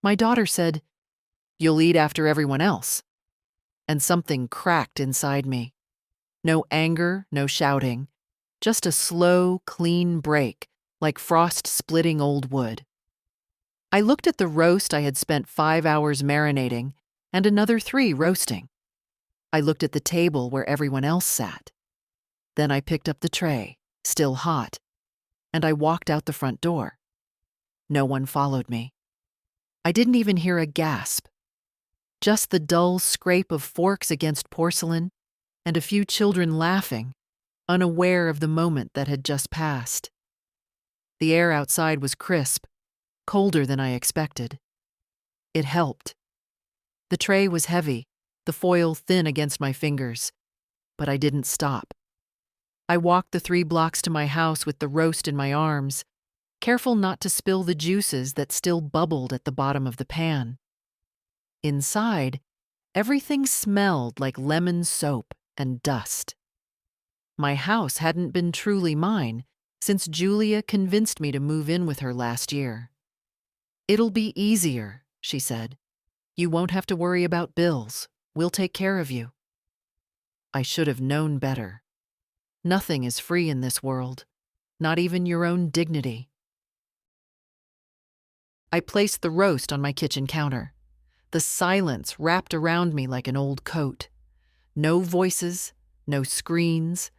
My daughter said, "You'll eat after everyone else." And something cracked inside me. No anger, no shouting, just a slow, clean break, like frost splitting old wood. I looked at the roast I had spent 5 hours marinating and another 3 roasting. I looked at the table where everyone else sat. Then I picked up the tray, still hot, and I walked out the front door. No one followed me. I didn't even hear a gasp. Just the dull scrape of forks against porcelain and a few children laughing, unaware of the moment that had just passed. The air outside was crisp, colder than I expected. It helped. The tray was heavy, the foil thin against my fingers, but I didn't stop. I walked the 3 blocks to my house with the roast in my arms, careful not to spill the juices that still bubbled at the bottom of the pan. Inside, everything smelled like lemon soap and dust. My house hadn't been truly mine since Julia convinced me to move in with her last year. "It'll be easier," she said. "You won't have to worry about bills. We'll take care of you." I should have known better. Nothing is free in this world, not even your own dignity. I placed the roast on my kitchen counter. The silence wrapped around me like an old coat. No voices, no screens,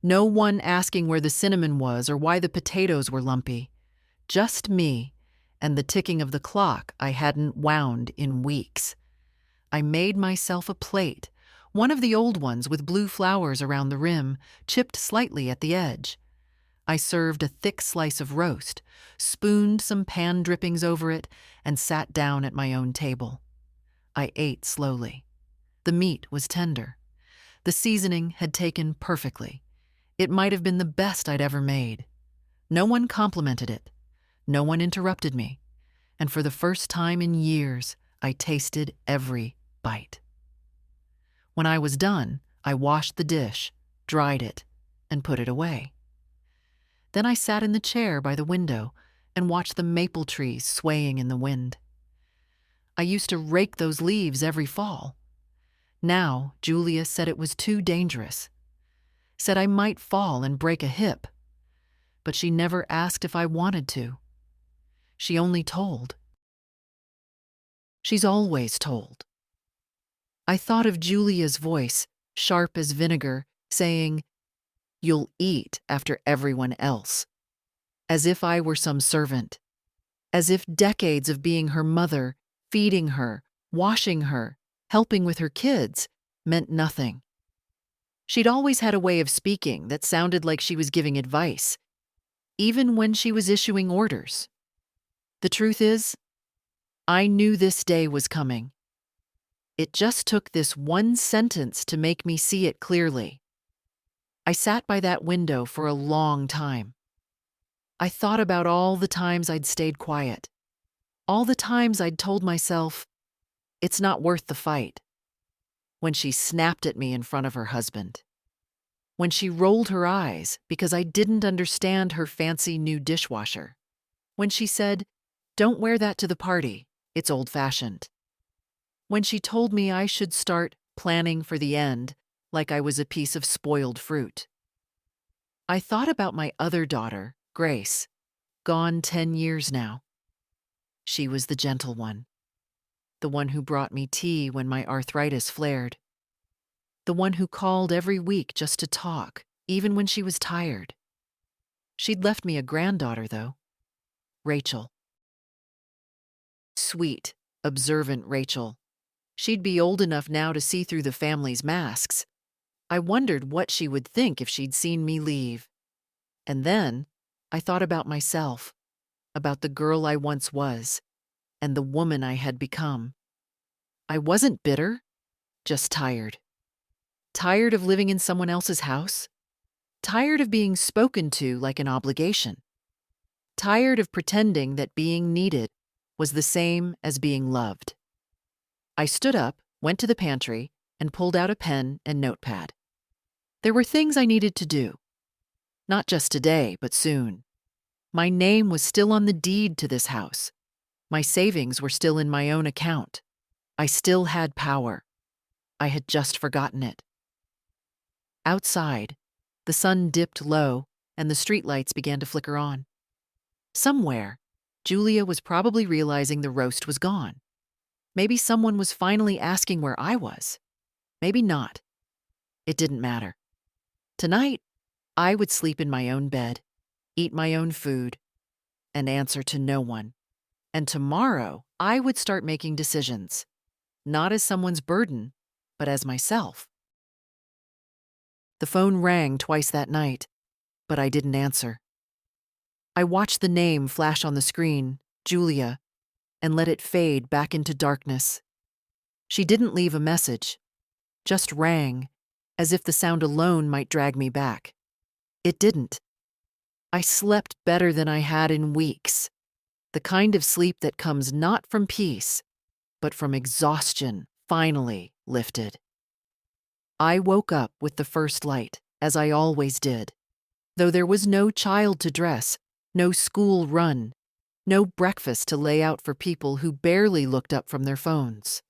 no one asking where the cinnamon was or why the potatoes were lumpy. Just me and the ticking of the clock I hadn't wound in weeks. I made myself a plate, one of the old ones with blue flowers around the rim, chipped slightly at the edge. I served a thick slice of roast, spooned some pan drippings over it, and sat down at my own table. I ate slowly. The meat was tender. The seasoning had taken perfectly. It might have been the best I'd ever made. No one complimented it. No one interrupted me. And for the first time in years, I tasted every bite. When I was done, I washed the dish, dried it, and put it away. Then I sat in the chair by the window and watched the maple trees swaying in the wind. I used to rake those leaves every fall. Now, Julia said it was too dangerous. Said I might fall and break a hip. But she never asked if I wanted to. She only told. She's always told. I thought of Julia's voice, sharp as vinegar, saying, "You'll eat after everyone else," as if I were some servant, as if decades of being her mother, feeding her, washing her, helping with her kids, meant nothing. She'd always had a way of speaking that sounded like she was giving advice, even when she was issuing orders. The truth is, I knew this day was coming. It just took this one sentence to make me see it clearly. I sat by that window for a long time. I thought about all the times I'd stayed quiet, all the times I'd told myself, it's not worth the fight. When she snapped at me in front of her husband. When she rolled her eyes because I didn't understand her fancy new dishwasher. When she said, "Don't wear that to the party, it's old-fashioned." When she told me I should start planning for the end like I was a piece of spoiled fruit. I thought about my other daughter, Grace, gone 10 years now. She was the gentle one. The one who brought me tea when my arthritis flared. The one who called every week just to talk, even when she was tired. She'd left me a granddaughter, though. Rachel. Sweet, observant Rachel. She'd be old enough now to see through the family's masks. I wondered what she would think if she'd seen me leave. And then I thought about myself, about the girl I once was, and the woman I had become. I wasn't bitter, just tired. Tired of living in someone else's house. Tired of being spoken to like an obligation. Tired of pretending that being needed was the same as being loved. I stood up, went to the pantry, and pulled out a pen and notepad. There were things I needed to do. Not just today, but soon. My name was still on the deed to this house. My savings were still in my own account. I still had power. I had just forgotten it. Outside, the sun dipped low and the streetlights began to flicker on. Somewhere, Julia was probably realizing the roast was gone. Maybe someone was finally asking where I was. Maybe not. It didn't matter. Tonight, I would sleep in my own bed, eat my own food, and answer to no one. And tomorrow, I would start making decisions, not as someone's burden, but as myself. The phone rang twice that night, but I didn't answer. I watched the name flash on the screen, Julia, and let it fade back into darkness. She didn't leave a message, just rang, as if the sound alone might drag me back. It didn't. I slept better than I had in weeks, the kind of sleep that comes not from peace, but from exhaustion finally lifted. I woke up with the first light, as I always did. Though there was no child to dress, no school run, no breakfast to lay out for people who barely looked up from their phones.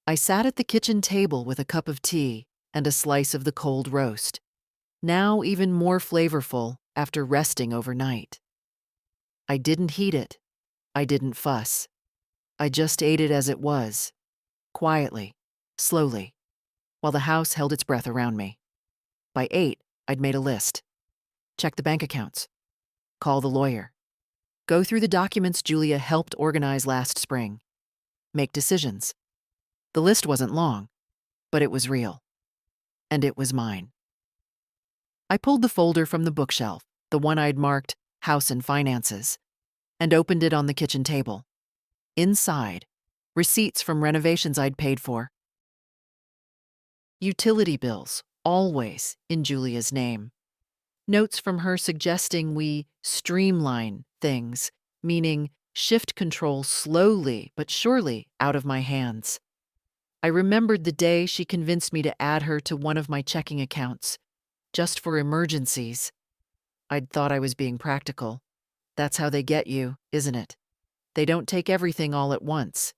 I sat at the kitchen table with a cup of tea and a slice of the cold roast, now even more flavorful after resting overnight. I didn't heat it. I didn't fuss. I just ate it as it was, quietly, slowly, while the house held its breath around me. By 8, I'd made a list. Check the bank accounts. Call the lawyer. Go through the documents Julia helped organize last spring. Make decisions. The list wasn't long, but it was real. And it was mine. I pulled the folder from the bookshelf, the one I'd marked House and Finances, and opened it on the kitchen table. Inside, receipts from renovations I'd paid for. Utility bills, always in Julia's name. Notes from her suggesting we streamline things, meaning shift control slowly but surely out of my hands. I remembered the day she convinced me to add her to one of my checking accounts, just for emergencies. I'd thought I was being practical. That's how they get you, isn't it? They don't take everything all at once.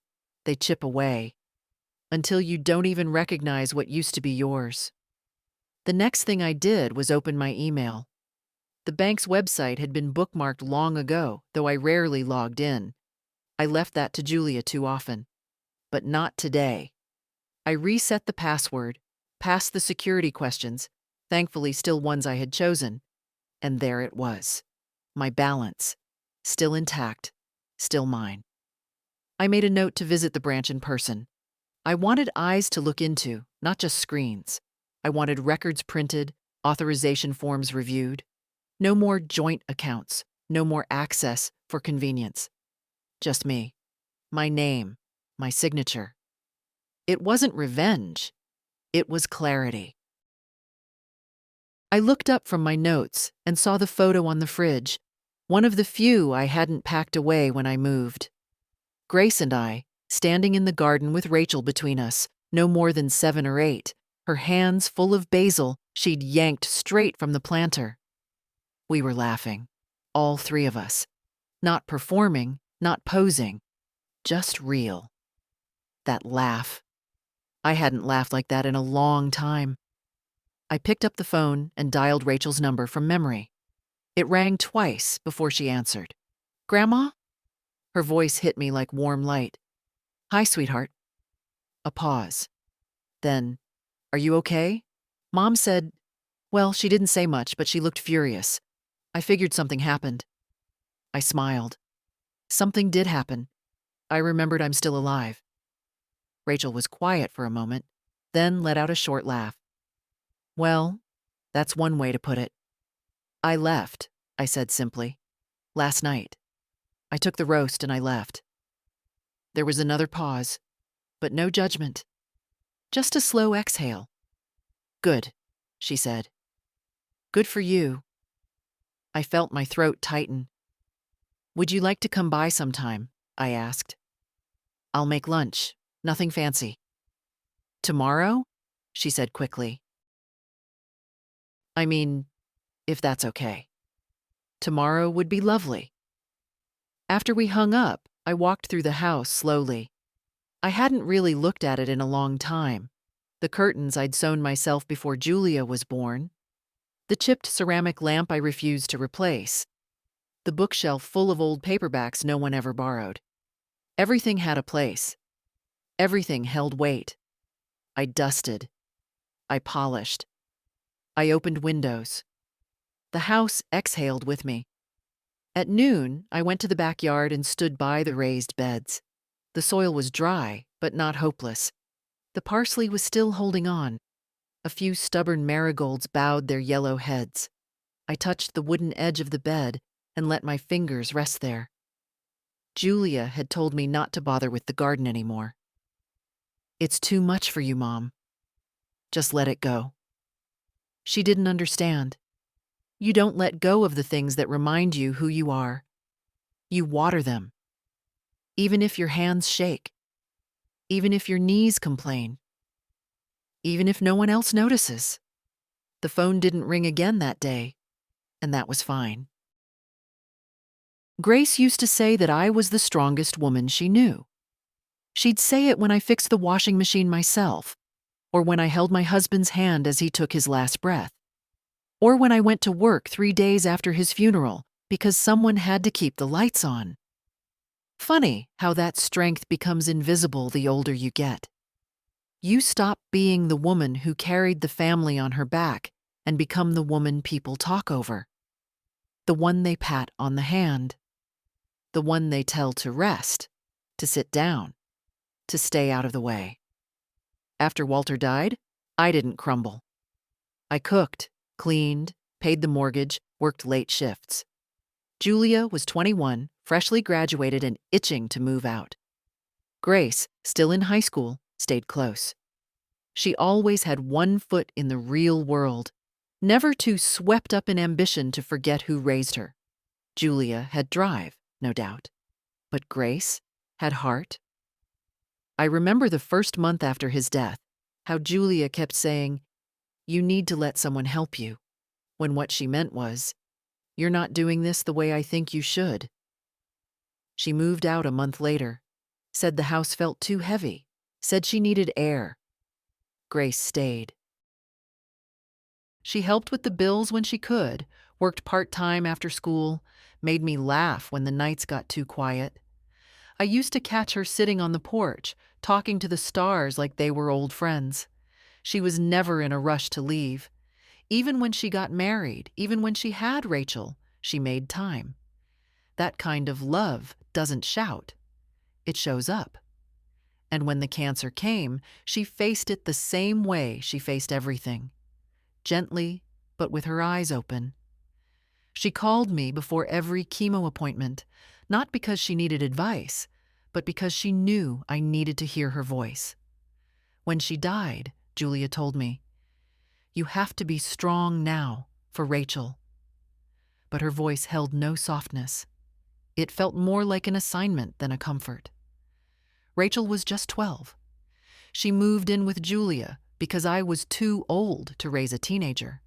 They chip away, until you don't even recognize what used to be yours. The next thing I did was open my email. The bank's website had been bookmarked long ago, though I rarely logged in. I left that to Julia too often. But not today. I reset the password, passed the security questions, thankfully still ones I had chosen, and there it was. My balance, still intact, still mine. I made a note to visit the branch in person. I wanted eyes to look into, not just screens. I wanted records printed, authorization forms reviewed. No more joint accounts, no more access for convenience. Just me, my name, my signature. It wasn't revenge. It was clarity. I looked up from my notes and saw the photo on the fridge, one of the few I hadn't packed away when I moved. Grace and I, standing in the garden with Rachel between us, no more than 7 or 8, her hands full of basil she'd yanked straight from the planter. We were laughing, all 3 of us. Not performing, not posing, just real. That laugh. I hadn't laughed like that in a long time. I picked up the phone and dialed Rachel's number from memory. It rang twice before she answered. "Grandma?" Her voice hit me like warm light. "Hi, sweetheart." A pause. Then, "Are you okay?" Mom said, well, she didn't say much, but she looked furious. I figured something happened. I smiled. Something did happen. I remembered I'm still alive. Rachel was quiet for a moment, then let out a short laugh. "Well, that's one way to put it. I left," I said simply. "Last night. I took the roast and I left." There was another pause, but no judgment. Just a slow exhale. "Good," she said. "Good for you." I felt my throat tighten. "Would you like to come by sometime?" I asked. "I'll make lunch. Nothing fancy." "Tomorrow?" she said quickly. "I mean, if that's okay. Tomorrow would be lovely." After we hung up, I walked through the house slowly. I hadn't really looked at it in a long time. The curtains I'd sewn myself before Julia was born. The chipped ceramic lamp I refused to replace. The bookshelf full of old paperbacks no one ever borrowed. Everything had a place. Everything held weight. I dusted. I polished. I opened windows. The house exhaled with me. At noon, I went to the backyard and stood by the raised beds. The soil was dry, but not hopeless. The parsley was still holding on. A few stubborn marigolds bowed their yellow heads. I touched the wooden edge of the bed and let my fingers rest there. Julia had told me not to bother with the garden anymore. "It's too much for you, Mom. Just let it go." She didn't understand. You don't let go of the things that remind you who you are. You water them. Even if your hands shake. Even if your knees complain. Even if no one else notices. The phone didn't ring again that day, and that was fine. Grace used to say that I was the strongest woman she knew. She'd say it when I fixed the washing machine myself, or when I held my husband's hand as he took his last breath, or when I went to work 3 days after his funeral because someone had to keep the lights on. Funny how that strength becomes invisible the older you get. You stop being the woman who carried the family on her back and become the woman people talk over. The one they pat on the hand. The one they tell to rest, to sit down, to stay out of the way. After Walter died, I didn't crumble. I cooked, cleaned, paid the mortgage, worked late shifts. Julia was 21, freshly graduated and itching to move out. Grace, still in high school, stayed close. She always had one foot in the real world, never too swept up in ambition to forget who raised her. Julia had drive, no doubt, but Grace had heart. I remember the first month after his death, how Julia kept saying, "You need to let someone help you," when what she meant was, "You're not doing this the way I think you should." She moved out a month later, said the house felt too heavy, said she needed air. Grace stayed. She helped with the bills when she could, worked part-time after school, made me laugh when the nights got too quiet. I used to catch her sitting on the porch, talking to the stars like they were old friends. She was never in a rush to leave. Even when she got married, even when she had Rachel, she made time. That kind of love doesn't shout. It shows up. And when the cancer came, she faced it the same way she faced everything. Gently, but with her eyes open. She called me before every chemo appointment, not because she needed advice, but because she knew I needed to hear her voice. When she died, Julia told me, "You have to be strong now for Rachel." But her voice held no softness. It felt more like an assignment than a comfort. Rachel was just 12. She moved in with Julia because I was too old to raise a teenager.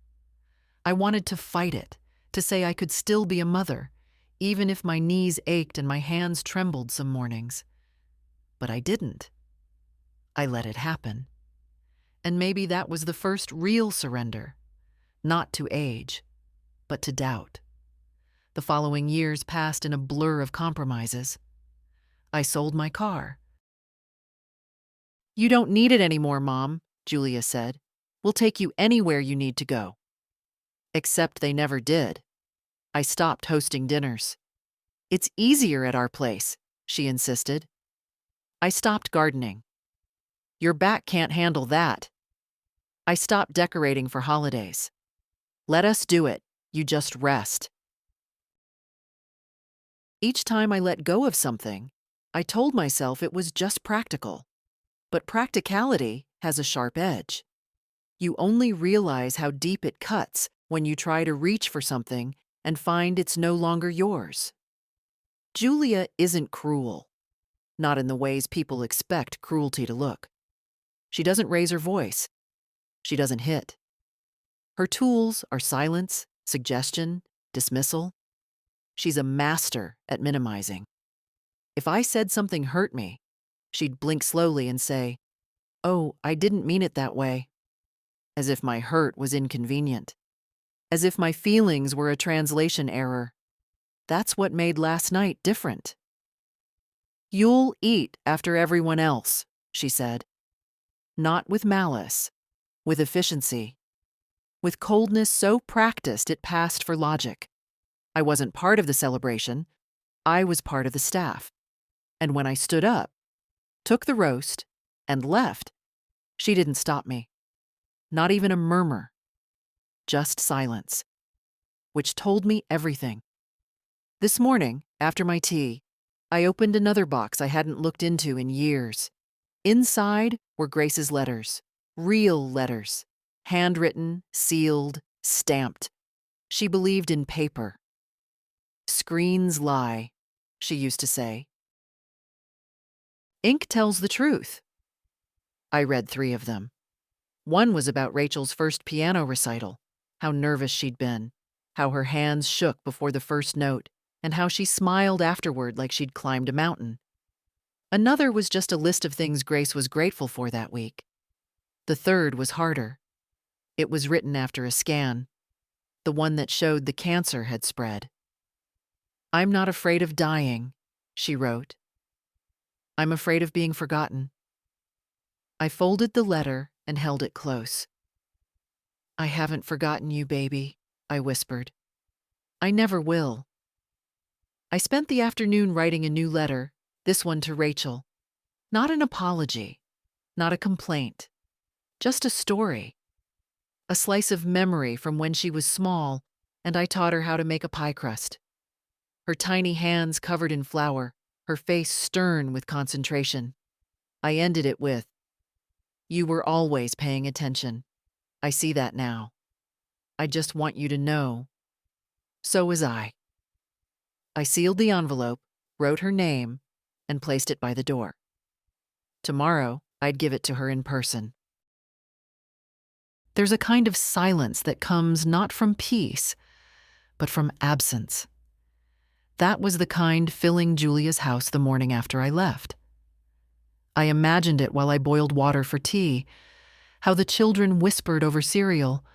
I wanted to fight it, to say I could still be a mother, even if my knees ached and my hands trembled some mornings. But I didn't. I let it happen. And maybe that was the first real surrender, not to age, but to doubt. The following years passed in a blur of compromises. I sold my car. "You don't need it anymore, Mom," Julia said. "We'll take you anywhere you need to go." Except they never did. I stopped hosting dinners. "It's easier at our place," she insisted. I stopped gardening. "Your back can't handle that." I stopped decorating for holidays. "Let us do it. You just rest." Each time I let go of something, I told myself it was just practical. But practicality has a sharp edge. You only realize how deep it cuts when you try to reach for something and find it's no longer yours. Julia isn't cruel, not in the ways people expect cruelty to look. She doesn't raise her voice. She doesn't hit. Her tools are silence, suggestion, dismissal. She's a master at minimizing. If I said something hurt me, she'd blink slowly and say, "Oh, I didn't mean it that way," as if my hurt was inconvenient, as if my feelings were a translation error. That's what made last night different. "You'll eat after everyone else," she said. Not with malice, with efficiency, with coldness so practiced it passed for logic. I wasn't part of the celebration, I was part of the staff. And when I stood up, took the roast, and left, she didn't stop me. Not even a murmur, just silence, which told me everything. This morning, after my tea, I opened another box I hadn't looked into in years. Inside were Grace's letters, real letters, handwritten, sealed, stamped. She believed in paper. "Screens lie," she used to say. "Ink tells the truth." I read 3 of them. One was about Rachel's first piano recital, how nervous she'd been, how her hands shook before the first note, and how she smiled afterward like she'd climbed a mountain. Another was just a list of things Grace was grateful for that week. The third was harder. It was written after a scan, the one that showed the cancer had spread. "I'm not afraid of dying," she wrote. "I'm afraid of being forgotten." I folded the letter and held it close. "I haven't forgotten you, baby," I whispered. "I never will." I spent the afternoon writing a new letter, this one to Rachel. Not an apology, not a complaint, just a story. A slice of memory from when she was small and I taught her how to make a pie crust. Her tiny hands covered in flour, her face stern with concentration. I ended it with, "You were always paying attention. I see that now. I just want you to know. So was I." I sealed the envelope, wrote her name, and placed it by the door. Tomorrow, I'd give it to her in person. There's a kind of silence that comes not from peace, but from absence. That was the kind filling Julia's house the morning after I left. I imagined it while I boiled water for tea, how the children whispered over cereal,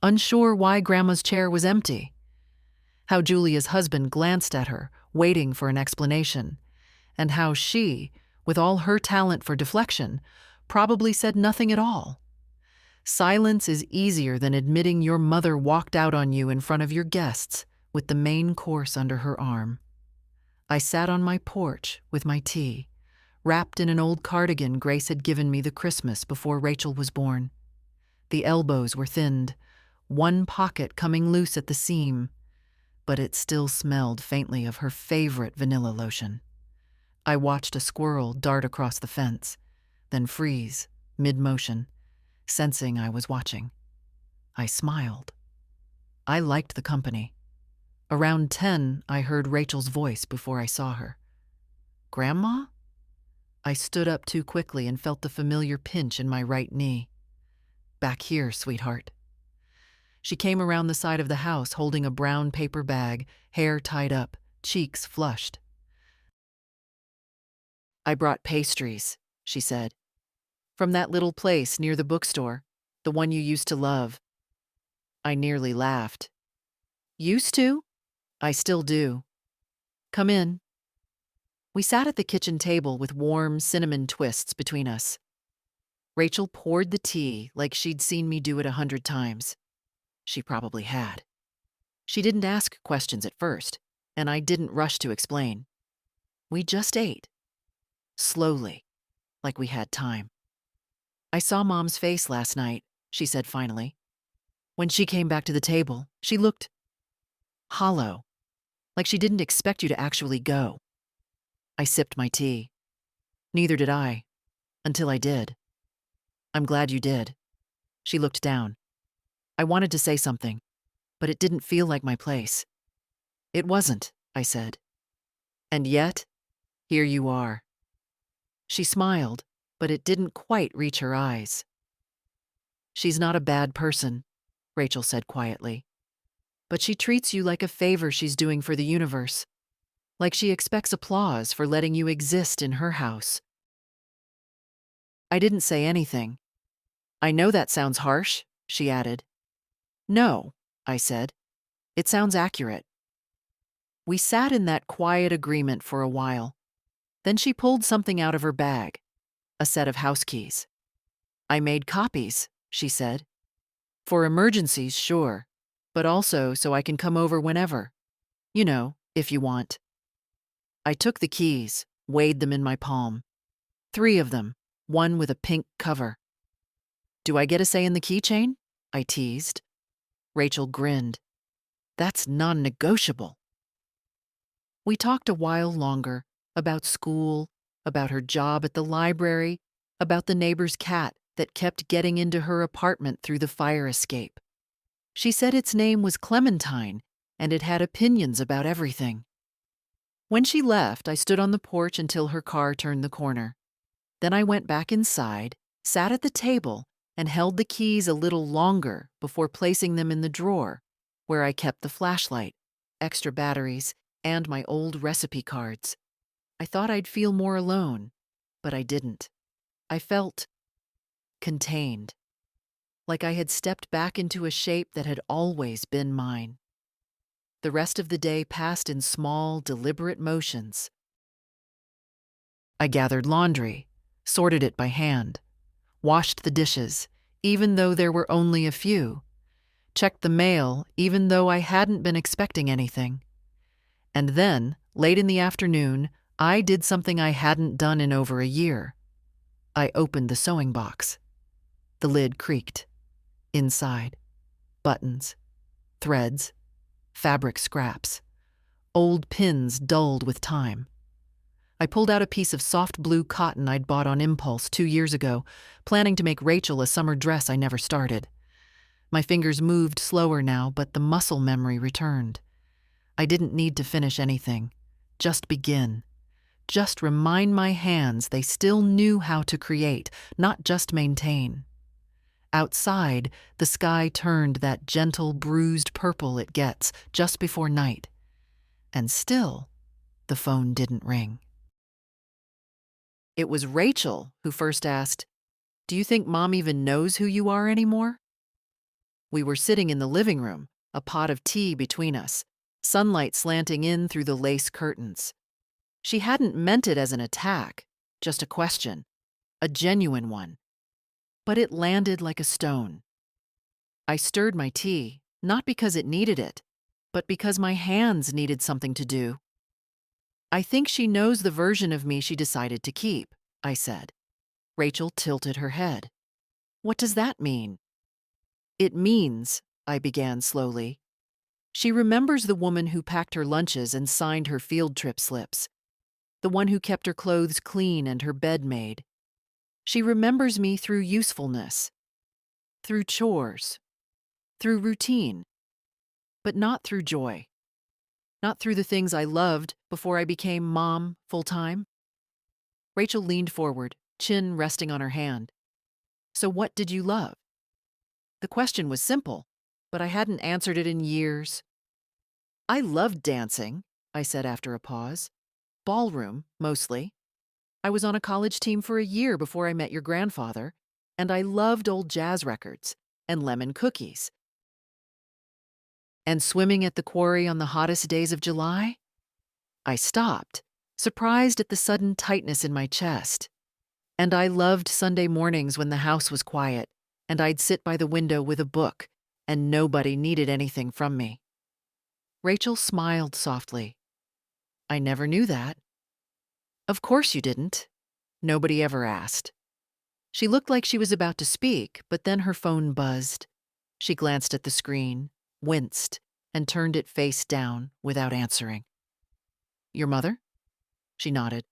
unsure why Grandma's chair was empty. How Julia's husband glanced at her, waiting for an explanation, and how she, with all her talent for deflection, probably said nothing at all. Silence is easier than admitting your mother walked out on you in front of your guests with the main course under her arm. I sat on my porch with my tea, wrapped in an old cardigan Grace had given me the Christmas before Rachel was born. The elbows were thinned, one pocket coming loose at the seam, but it still smelled faintly of her favorite vanilla lotion. I watched a squirrel dart across the fence, then freeze, mid-motion, sensing I was watching. I smiled. I liked the company. Around 10, I heard Rachel's voice before I saw her. "Grandma?" I stood up too quickly and felt the familiar pinch in my right knee. "Back here, sweetheart." She came around the side of the house holding a brown paper bag, hair tied up, cheeks flushed. "I brought pastries," she said. "From that little place near the bookstore, the one you used to love." I nearly laughed. "Used to? I still do. Come in." We sat at the kitchen table with warm cinnamon twists between us. Rachel poured the tea like she'd seen me do it 100 times. She probably had. She didn't ask questions at first, and I didn't rush to explain. We just ate. Slowly, like we had time. "I saw Mom's face last night," she said finally. "When she came back to the table, she looked hollow, like she didn't expect you to actually go." I sipped my tea. "Neither did I, until I did." "I'm glad you did." She looked down. I wanted to say something, but it didn't feel like my place. "It wasn't," I said. "And yet, here you are." She smiled, but it didn't quite reach her eyes. "She's not a bad person," Rachel said quietly. "But she treats you like a favor she's doing for the universe. like she expects applause for letting you exist in her house. I didn't say anything. I know that sounds harsh, she added. No, I said. It sounds accurate. We sat in that quiet agreement for a while. Then she pulled something out of her bag, a set of house keys. I made copies, she said. For emergencies, sure, but also so I can come over whenever. You know, if you want. I took the keys, weighed them in my palm. 3 of them, one with a pink cover. Do I get a say in the keychain? I teased. Rachel grinned. That's non-negotiable. We talked a while longer about school, about her job at the library, about the neighbor's cat that kept getting into her apartment through the fire escape. She said its name was Clementine, and it had opinions about everything. When she left, I stood on the porch until her car turned the corner. Then I went back inside, sat at the table, and held the keys a little longer before placing them in the drawer, where I kept the flashlight, extra batteries, and my old recipe cards. I thought I'd feel more alone, but I didn't. I felt contained, like I had stepped back into a shape that had always been mine. The rest of the day passed in small, deliberate motions. I gathered laundry, sorted it by hand, washed the dishes, even though there were only a few, checked the mail, even though I hadn't been expecting anything. And then, late in the afternoon, I did something I hadn't done in over a year. I opened the sewing box. The lid creaked. Inside, buttons, threads, fabric scraps, old pins dulled with time. I pulled out a piece of soft blue cotton I'd bought on impulse 2 years ago, planning to make Rachel a summer dress I never started. My fingers moved slower now, but the muscle memory returned. I didn't need to finish anything, just begin. Just remind my hands they still knew how to create, not just maintain. Outside, the sky turned that gentle, bruised purple it gets just before night. And still, the phone didn't ring. It was Rachel who first asked, "Do you think Mom even knows who you are anymore?" We were sitting in the living room, a pot of tea between us, sunlight slanting in through the lace curtains. She hadn't meant it as an attack, just a question, a genuine one. But it landed like a stone. I stirred my tea, not because it needed it, but because my hands needed something to do. "I think she knows the version of me she decided to keep," I said. Rachel tilted her head. "What does that mean?" "It means," I began slowly, "she remembers the woman who packed her lunches and signed her field trip slips, the one who kept her clothes clean and her bed made. She remembers me through usefulness, through chores, through routine, but not through joy. Not through the things I loved before I became mom full-time." Rachel leaned forward, chin resting on her hand. "So what did you love?" The question was simple, but I hadn't answered it in years. "I loved dancing," I said after a pause. "Ballroom, mostly. I was on a college team for a year before I met your grandfather, and I loved old jazz records and lemon cookies. And swimming at the quarry on the hottest days of July?" I stopped, surprised at the sudden tightness in my chest. "And I loved Sunday mornings when the house was quiet, and I'd sit by the window with a book, and nobody needed anything from me." Rachel smiled softly. "I never knew that." "Of course you didn't. Nobody ever asked." She looked like she was about to speak, but then her phone buzzed. She glanced at the screen, winced, and turned it face down without answering. "Your mother?" She nodded.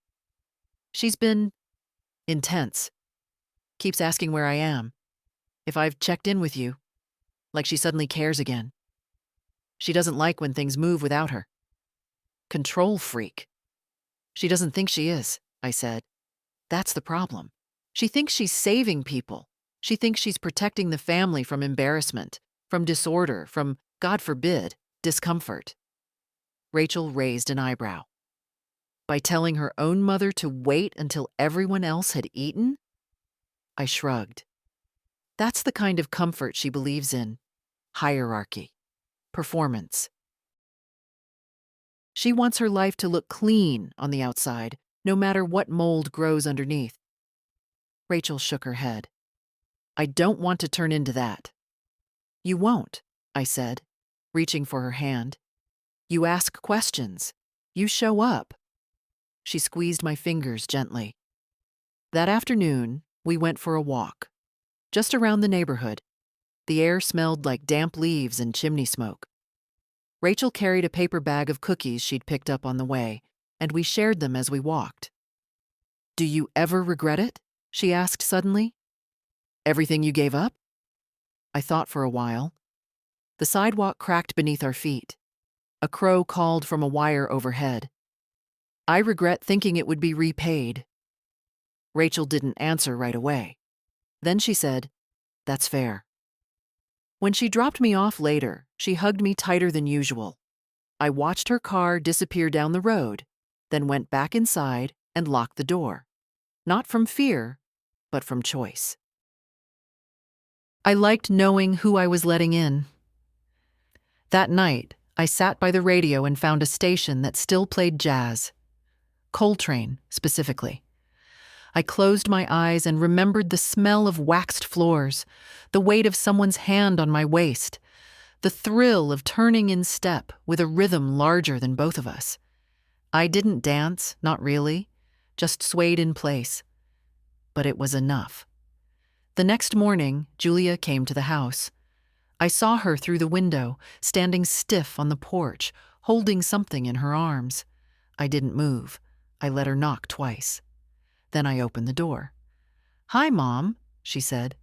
"She's been intense. Keeps asking where I am, if I've checked in with you, like she suddenly cares again. She doesn't like when things move without her. Control freak." "She doesn't think she is," I said. "That's the problem. She thinks she's saving people. She thinks she's protecting the family from embarrassment, from disorder, from, God forbid, discomfort." Rachel raised an eyebrow. By telling her own mother to wait until everyone else had eaten? I shrugged. That's the kind of comfort she believes in. Hierarchy. Performance. She wants her life to look clean on the outside, no matter what mold grows underneath. Rachel shook her head. I don't want to turn into that. You won't, I said, reaching for her hand. You ask questions. You show up. She squeezed my fingers gently. That afternoon, we went for a walk. Just around the neighborhood. The air smelled like damp leaves and chimney smoke. Rachel carried a paper bag of cookies she'd picked up on the way, and we shared them as we walked. Do you ever regret it? She asked suddenly. Everything you gave up? I thought for a while. The sidewalk cracked beneath our feet. A crow called from a wire overhead. I regret thinking it would be repaid. Rachel didn't answer right away. Then she said, That's fair. When she dropped me off later, she hugged me tighter than usual. I watched her car disappear down the road, then went back inside and locked the door. Not from fear, but from choice. I liked knowing who I was letting in. That night, I sat by the radio and found a station that still played jazz. Coltrane, specifically. I closed my eyes and remembered the smell of waxed floors, the weight of someone's hand on my waist, the thrill of turning in step with a rhythm larger than both of us. I didn't dance, not really, just swayed in place. But it was enough. The next morning, Julia came to the house. I saw her through the window, standing stiff on the porch, holding something in her arms. I didn't move. I let her knock twice. Then I opened the door. Hi, Mom, she said.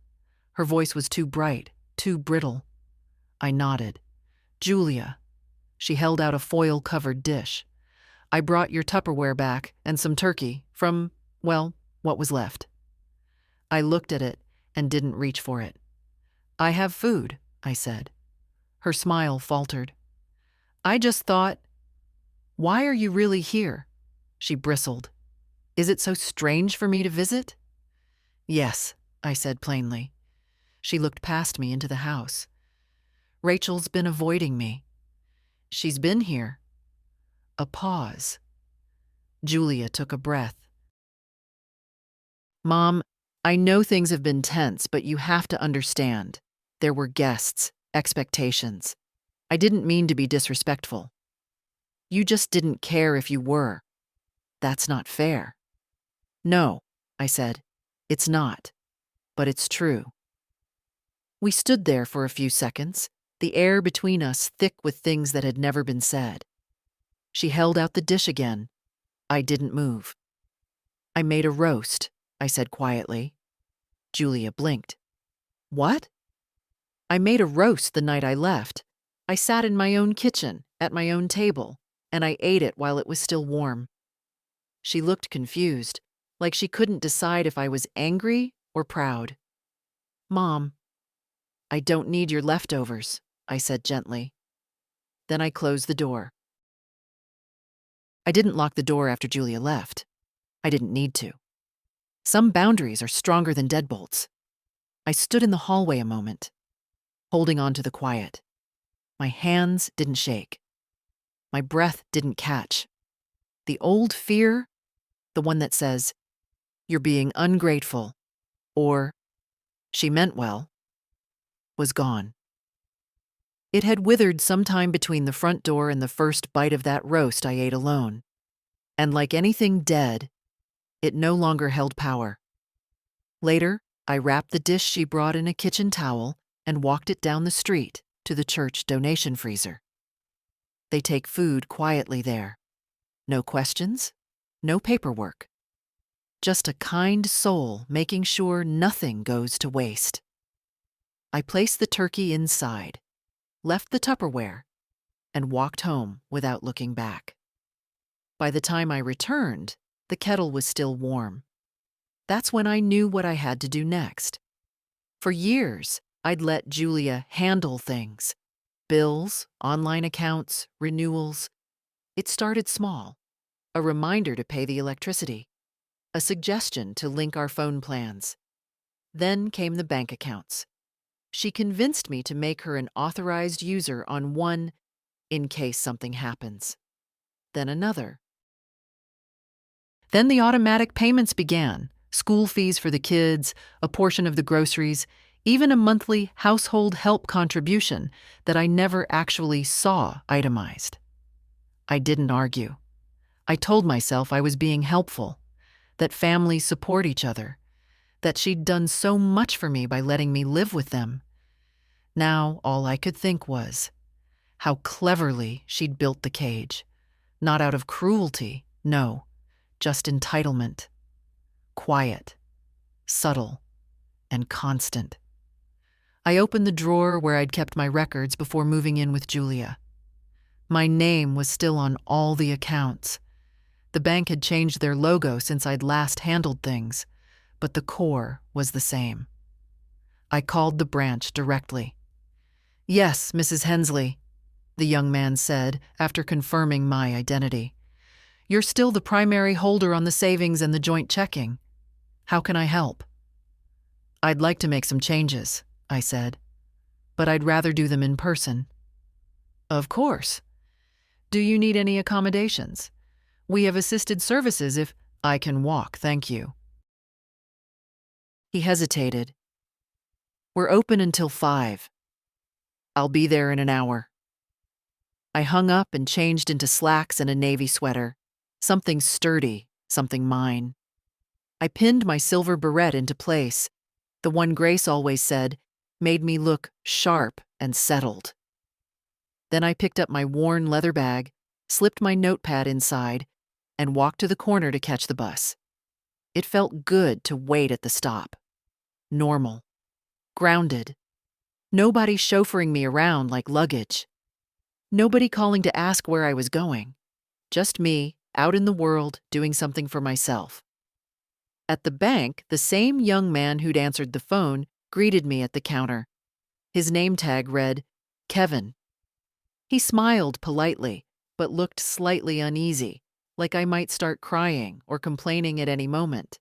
Her voice was too bright, too brittle. I nodded. Julia. She held out a foil-covered dish. I brought your Tupperware back and some turkey from, well, what was left. I looked at it and didn't reach for it. I have food, I said. Her smile faltered. I just thought, why are you really here? She bristled. Is it so strange for me to visit? Yes, I said plainly. She looked past me into the house. Rachel's been avoiding me. She's been here. A pause. Julia took a breath. Mom, I know things have been tense, but you have to understand. There were guests, expectations. I didn't mean to be disrespectful. You just didn't care if you were. That's not fair. No, I said. It's not. But it's true. We stood there for a few seconds, the air between us thick with things that had never been said. She held out the dish again. I didn't move. I made a roast, I said quietly. Julia blinked. What? I made a roast the night I left. I sat in my own kitchen, at my own table, and I ate it while it was still warm. She looked confused, like she couldn't decide if I was angry or proud. Mom, I don't need your leftovers, I said gently. Then I closed the door. I didn't lock the door after Julia left. I didn't need to. Some boundaries are stronger than deadbolts. I stood in the hallway a moment, holding on to the quiet. My hands didn't shake. My breath didn't catch. The old fear, the one that says, you're being ungrateful, or she meant well, was gone. It had withered sometime between the front door and the first bite of that roast I ate alone. And like anything dead, it no longer held power. Later, I wrapped the dish she brought in a kitchen towel and walked it down the street to the church donation freezer. They take food quietly there. No questions, no paperwork. Just a kind soul making sure nothing goes to waste. I placed the turkey inside, left the Tupperware, and walked home without looking back. By the time I returned, the kettle was still warm. That's when I knew what I had to do next. For years, I'd let Julia handle things. Bills, online accounts, renewals. It started small. a reminder to pay the electricity, a suggestion to link our phone plans. Then came the bank accounts. She convinced me to make her an authorized user on one in case something happens. Then another. Then the automatic payments began, school fees for the kids, a portion of the groceries, even a monthly household help contribution that I never actually saw itemized. I didn't argue. I told myself I was being helpful, that families support each other, that she'd done so much for me by letting me live with them. Now all I could think was how cleverly she'd built the cage. Not out of cruelty, no, just entitlement. Quiet, subtle, and constant. I opened the drawer where I'd kept my records before moving in with Julia. My name was still on all the accounts. The bank had changed their logo since I'd last handled things, but the core was the same. I called the branch directly. "Yes, Mrs. Hensley," the young man said after confirming my identity. "You're still the primary holder on the savings and the joint checking. How can I help?" "I'd like to make some changes," I said, "but I'd rather do them in person." "Of course. Do you need any accommodations? We have assisted services if—" "I can walk, thank you." He hesitated. "We're open until 5. I'll be there in an hour." I hung up and changed into slacks and a navy sweater, something sturdy, something mine. I pinned my silver beret into place, the one Grace always said made me look sharp and settled. Then I picked up my worn leather bag, slipped my notepad inside, and walked to the corner to catch the bus. It felt good to wait at the stop. Normal. Grounded. Nobody chauffeuring me around like luggage. Nobody calling to ask where I was going. Just me, out in the world, doing something for myself. At the bank, the same young man who'd answered the phone greeted me at the counter. His name tag read, Kevin. He smiled politely, but looked slightly uneasy, like I might start crying or complaining at any moment.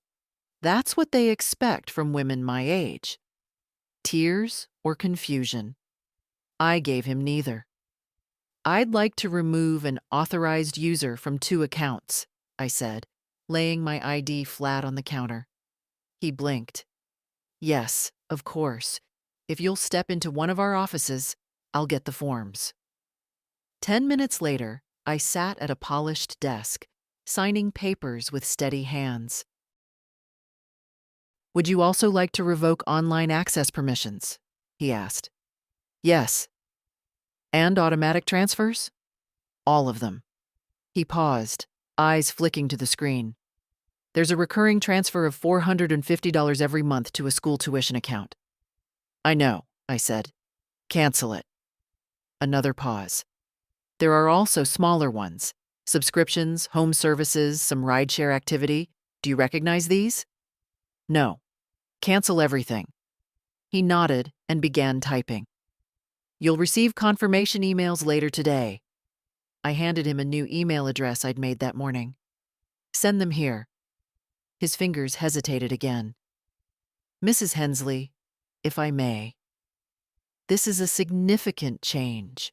That's what they expect from women my age. Tears or confusion. I gave him neither. "I'd like to remove an authorized user from 2 accounts," I said, laying my ID flat on the counter. He blinked. "Yes, of course. If you'll step into one of our offices, I'll get the forms." 10 minutes later, I sat at a polished desk, signing papers with steady hands. "Would you also like to revoke online access permissions?" he asked. "Yes." "And automatic transfers?" "All of them." He paused, eyes flicking to the screen. "There's a recurring transfer of $450 every month to a school tuition account." "I know," I said. "Cancel it." Another pause. "There are also smaller ones. Subscriptions, home services, some rideshare activity. Do you recognize these?" "No." "Cancel everything." He nodded and began typing. "You'll receive confirmation emails later today." I handed him a new email address I'd made that morning. "Send them here." His fingers hesitated again. "Mrs. Hensley, if I may. This is a significant change.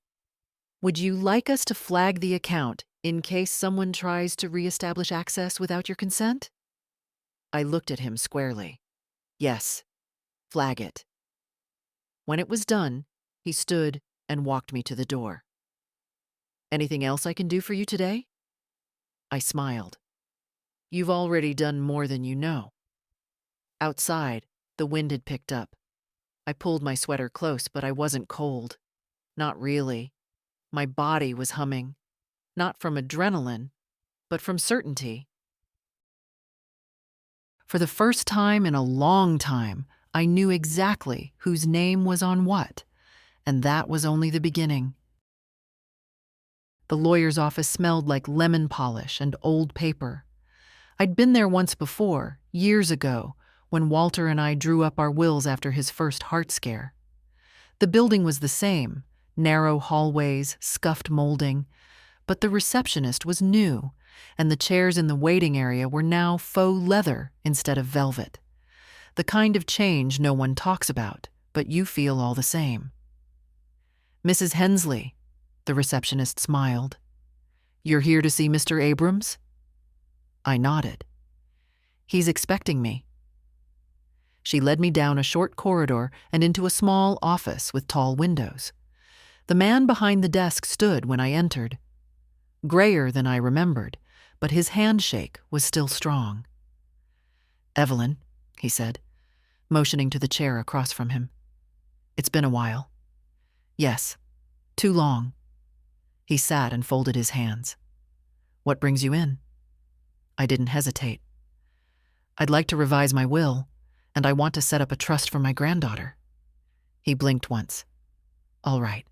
Would you like us to flag the account in case someone tries to reestablish access without your consent?" I looked at him squarely. "Yes, flag it." When it was done, he stood and walked me to the door. "Anything else I can do for you today?" I smiled. "You've already done more than you know." Outside, the wind had picked up. I pulled my sweater close, but I wasn't cold. Not really. My body was humming. Not from adrenaline, but from certainty. For the first time in a long time, I knew exactly whose name was on what, and that was only the beginning. The lawyer's office smelled like lemon polish and old paper. I'd been there once before, years ago, when Walter and I drew up our wills after his first heart scare. The building was the same, narrow hallways, scuffed molding, But the receptionist was new, and the chairs in the waiting area were now faux leather instead of velvet. The kind of change no one talks about, but you feel all the same. "Mrs. Hensley," the receptionist smiled. "You're here to see Mr. Abrams?" I nodded. "He's expecting me." She led me down a short corridor and into a small office with tall windows. The man behind the desk stood when I entered. Grayer than I remembered, but his handshake was still strong. "Evelyn," he said, motioning to the chair across from him. "It's been a while." "Yes, too long." He sat and folded his hands. "What brings you in?" I didn't hesitate. "I'd like to revise my will, and I want to set up a trust for my granddaughter." He blinked once. "All right."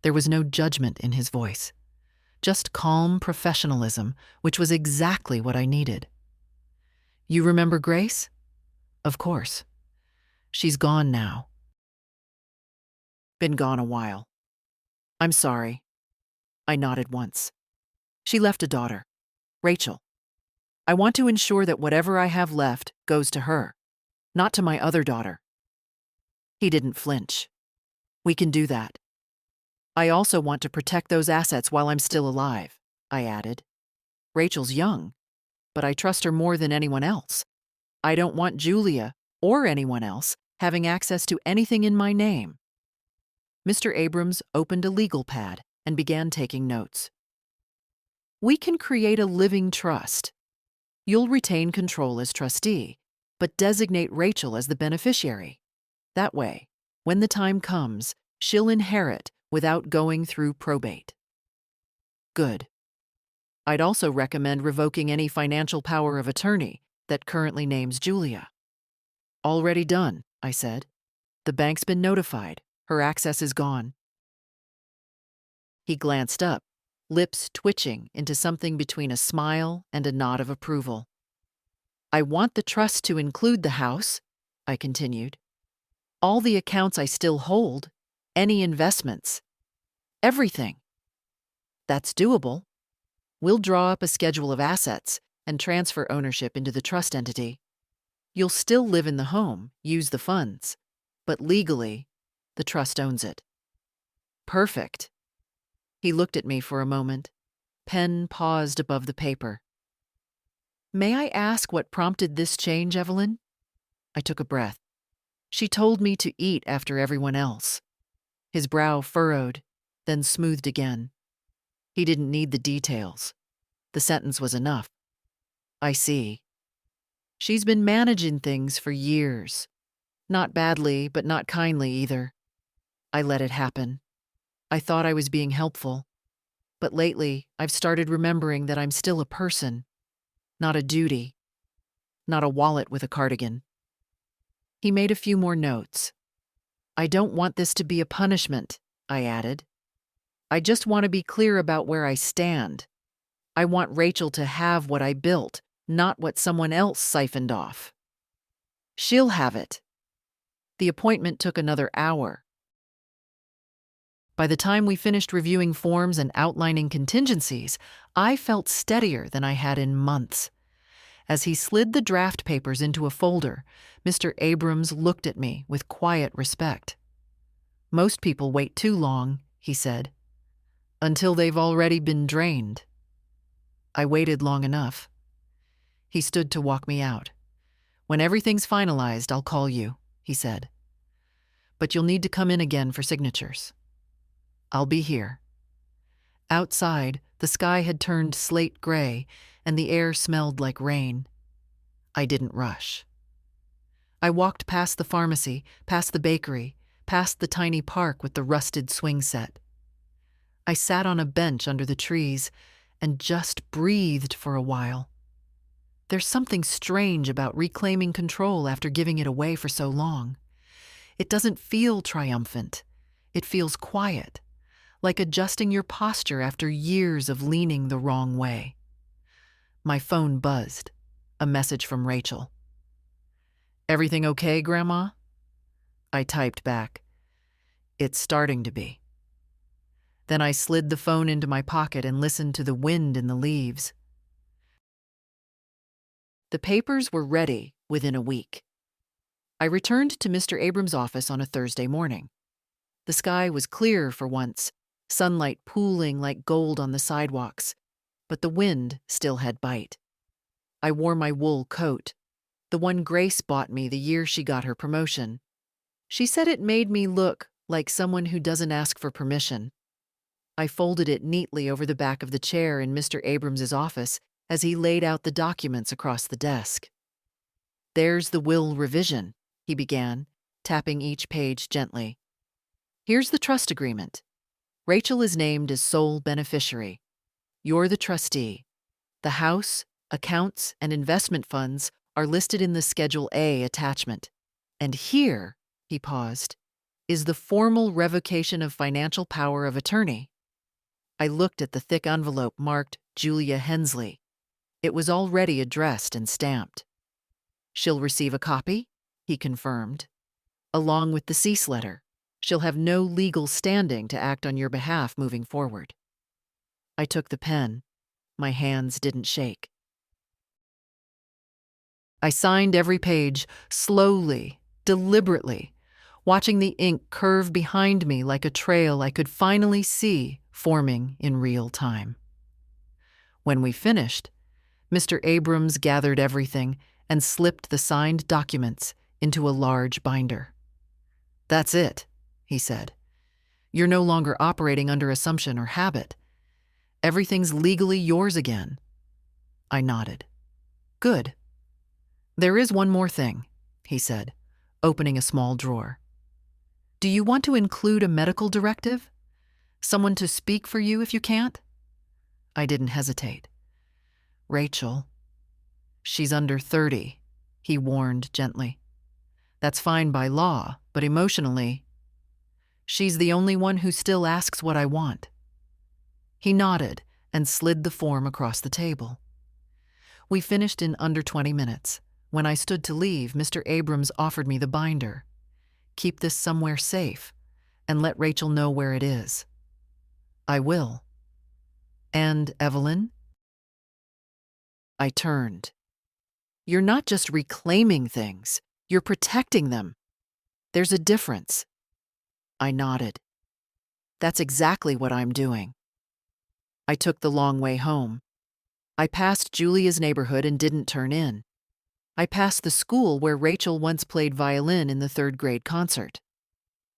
There was no judgment in his voice, just calm professionalism, which was exactly what I needed. "You remember Grace?" "Of course. She's gone now." "Been gone a while." "I'm sorry." I nodded once. "She left a daughter, Rachel. I want to ensure that whatever I have left goes to her, not to my other daughter." He didn't flinch. "We can do that. I also want to protect those assets while I'm still alive," I added. "Rachel's young, but I trust her more than anyone else. I don't want Julia, or anyone else, having access to anything in my name." Mr. Abrams opened a legal pad and began taking notes. "We can create a living trust. You'll retain control as trustee, but designate Rachel as the beneficiary. That way, when the time comes, she'll inherit without going through probate." "Good. I'd also recommend revoking any financial power of attorney that currently names Julia." "Already done," I said. "The bank's been notified. Her access is gone." He glanced up, lips twitching into something between a smile and a nod of approval. "I want the trust to include the house," I continued. "All the accounts I still hold, any investments, everything." "That's doable. We'll draw up a schedule of assets and transfer ownership into the trust entity. You'll still live in the home, use the funds, but legally, the trust owns it." "Perfect." He looked at me for a moment. Pen paused above the paper. "May I ask what prompted this change, Evelyn?" I took a breath. "She told me to eat after everyone else." His brow furrowed, then smoothed again. He didn't need the details. The sentence was enough. "I see. She's been managing things for years. Not badly, but not kindly either. I let it happen. I thought I was being helpful. But lately, I've started remembering that I'm still a person, not a duty, not a wallet with a cardigan." He made a few more notes. "I don't want this to be a punishment," I added. "I just want to be clear about where I stand. I want Rachel to have what I built, not what someone else siphoned off." "She'll have it." The appointment took another hour. By the time we finished reviewing forms and outlining contingencies, I felt steadier than I had in months. As he slid the draft papers into a folder, Mr. Abrams looked at me with quiet respect. "Most people wait too long," he said, "until they've already been drained." I waited long enough. He stood to walk me out. "When everything's finalized, I'll call you," he said. "But you'll need to come in again for signatures." "I'll be here." Outside, the sky had turned slate gray, and the air smelled like rain. I didn't rush. I walked past the pharmacy, past the bakery, past the tiny park with the rusted swing set. I sat on a bench under the trees and just breathed for a while. There's something strange about reclaiming control after giving it away for so long. It doesn't feel triumphant. It feels quiet, like adjusting your posture after years of leaning the wrong way. My phone buzzed. A message from Rachel. "Everything okay, Grandma?" I typed back, "It's starting to be." Then I slid the phone into my pocket and listened to the wind in the leaves. The papers were ready within a week. I returned to Mr. Abrams' office on a Thursday morning. The sky was clear for once, sunlight pooling like gold on the sidewalks, but the wind still had bite. I wore my wool coat, the one Grace bought me the year she got her promotion. She said it made me look like someone who doesn't ask for permission. I folded it neatly over the back of the chair in Mr. Abrams' office as he laid out the documents across the desk. "There's the will revision," he began, tapping each page gently. "Here's the trust agreement. Rachel is named as sole beneficiary. You're the trustee. The house, accounts, and investment funds are listed in the Schedule A attachment. And here," he paused, "is the formal revocation of financial power of attorney." I looked at the thick envelope marked Julia Hensley. It was already addressed and stamped. "She'll receive a copy," he confirmed, "along with the cease letter. She'll have no legal standing to act on your behalf moving forward." I took the pen. My hands didn't shake. I signed every page, slowly, deliberately, watching the ink curve behind me like a trail I could finally see forming in real time. When we finished, Mr. Abrams gathered everything and slipped the signed documents into a large binder. "That's it," he said. "You're no longer operating under assumption or habit. Everything's legally yours again." I nodded. "Good. There is one more thing," he said, opening a small drawer. "Do you want to include a medical directive? Someone to speak for you if you can't?" I didn't hesitate. "Rachel, she's under 30, he warned gently. "That's fine by law, but emotionally, she's the only one who still asks what I want." He nodded and slid the form across the table. We finished in under 20 minutes. When I stood to leave, Mr. Abrams offered me the binder. "Keep this somewhere safe, and let Rachel know where it is." "I will." "And Evelyn?" I turned. "You're not just reclaiming things, you're protecting them. There's a difference." I nodded. "That's exactly what I'm doing." I took the long way home. I passed Julia's neighborhood and didn't turn in. I passed the school where Rachel once played violin in the third-grade concert.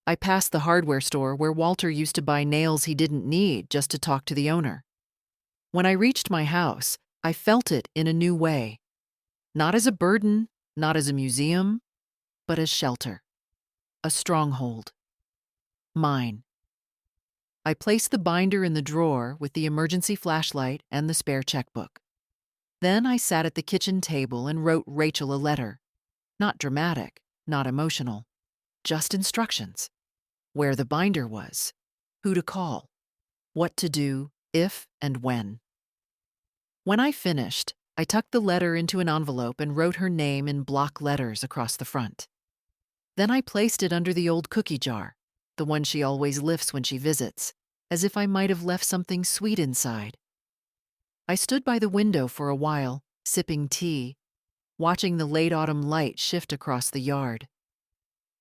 I passed the hardware store where Walter used to buy nails he didn't need just to talk to the owner. When I reached my house, I felt it in a new way. Not as a burden, not as a museum, but as shelter. A stronghold. Mine. I placed the binder in the drawer with the emergency flashlight and the spare checkbook. Then I sat at the kitchen table and wrote Rachel a letter. Not dramatic, not emotional, just instructions. Where the binder was, who to call, what to do if and when. When I finished, I tucked the letter into an envelope and wrote her name in block letters across the front. Then I placed it under the old cookie jar, the one she always lifts when she visits, as if I might have left something sweet inside. I stood by the window for a while, sipping tea, watching the late autumn light shift across the yard.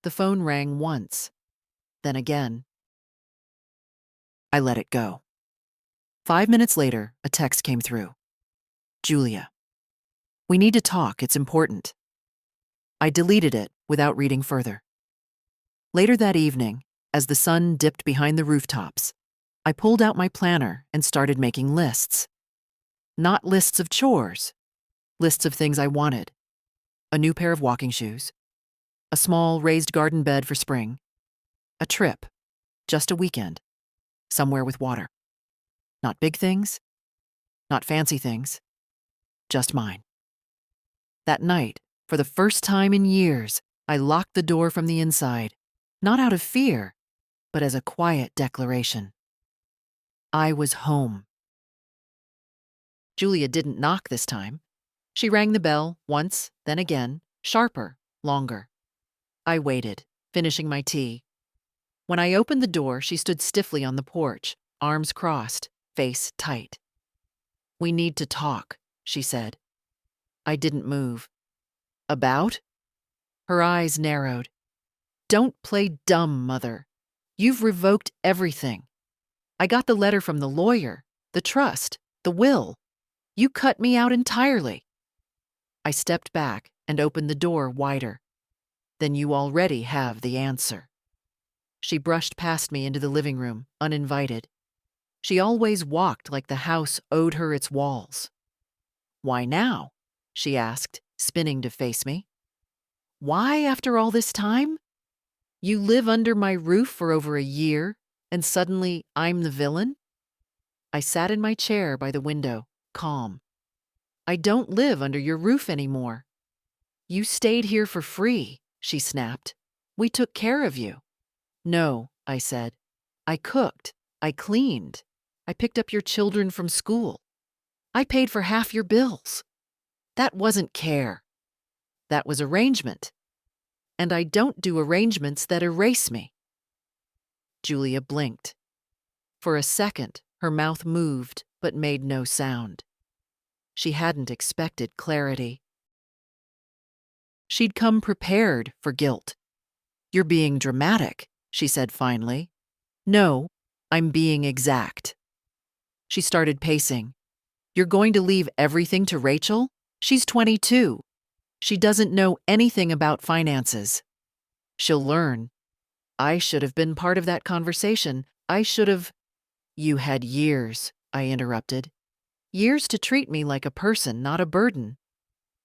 The phone rang once, then again. I let it go. 5 minutes later, a text came through. "Julia, we need to talk, it's important." I deleted it without reading further. Later that evening, as the sun dipped behind the rooftops, I pulled out my planner and started making lists. Not lists of chores, lists of things I wanted. A new pair of walking shoes, a small raised garden bed for spring, a trip, just a weekend, somewhere with water. Not big things, not fancy things, just mine. That night, for the first time in years, I locked the door from the inside, not out of fear, but as a quiet declaration. I was home. Julia didn't knock this time. She rang the bell once, then again, sharper, longer. I waited, finishing my tea. When I opened the door, she stood stiffly on the porch, arms crossed, face tight. "We need to talk," she said. I didn't move. "About?" Her eyes narrowed. "Don't play dumb, Mother. You've revoked everything. I got the letter from the lawyer, the trust, the will. You cut me out entirely." I stepped back and opened the door wider. "Then you already have the answer." She brushed past me into the living room, uninvited. She always walked like the house owed her its walls. "Why now?" she asked, spinning to face me. "Why after all this time? You live under my roof for over a year, and suddenly I'm the villain?" I sat in my chair by the window, calm. "I don't live under your roof anymore." "You stayed here for free," she snapped. "We took care of you." "No," I said. "I cooked. I cleaned. I picked up your children from school. I paid for half your bills. That wasn't care. That was arrangement. And I don't do arrangements that erase me." Julia blinked. For a second, her mouth moved but made no sound. She hadn't expected clarity. She'd come prepared for guilt. "You're being dramatic," she said finally. "No, I'm being exact." She started pacing. "You're going to leave everything to Rachel? She's 22. She doesn't know anything about finances. She'll learn. I should have been part of that conversation. I should have—" "You had years," I interrupted. "Years to treat me like a person, not a burden."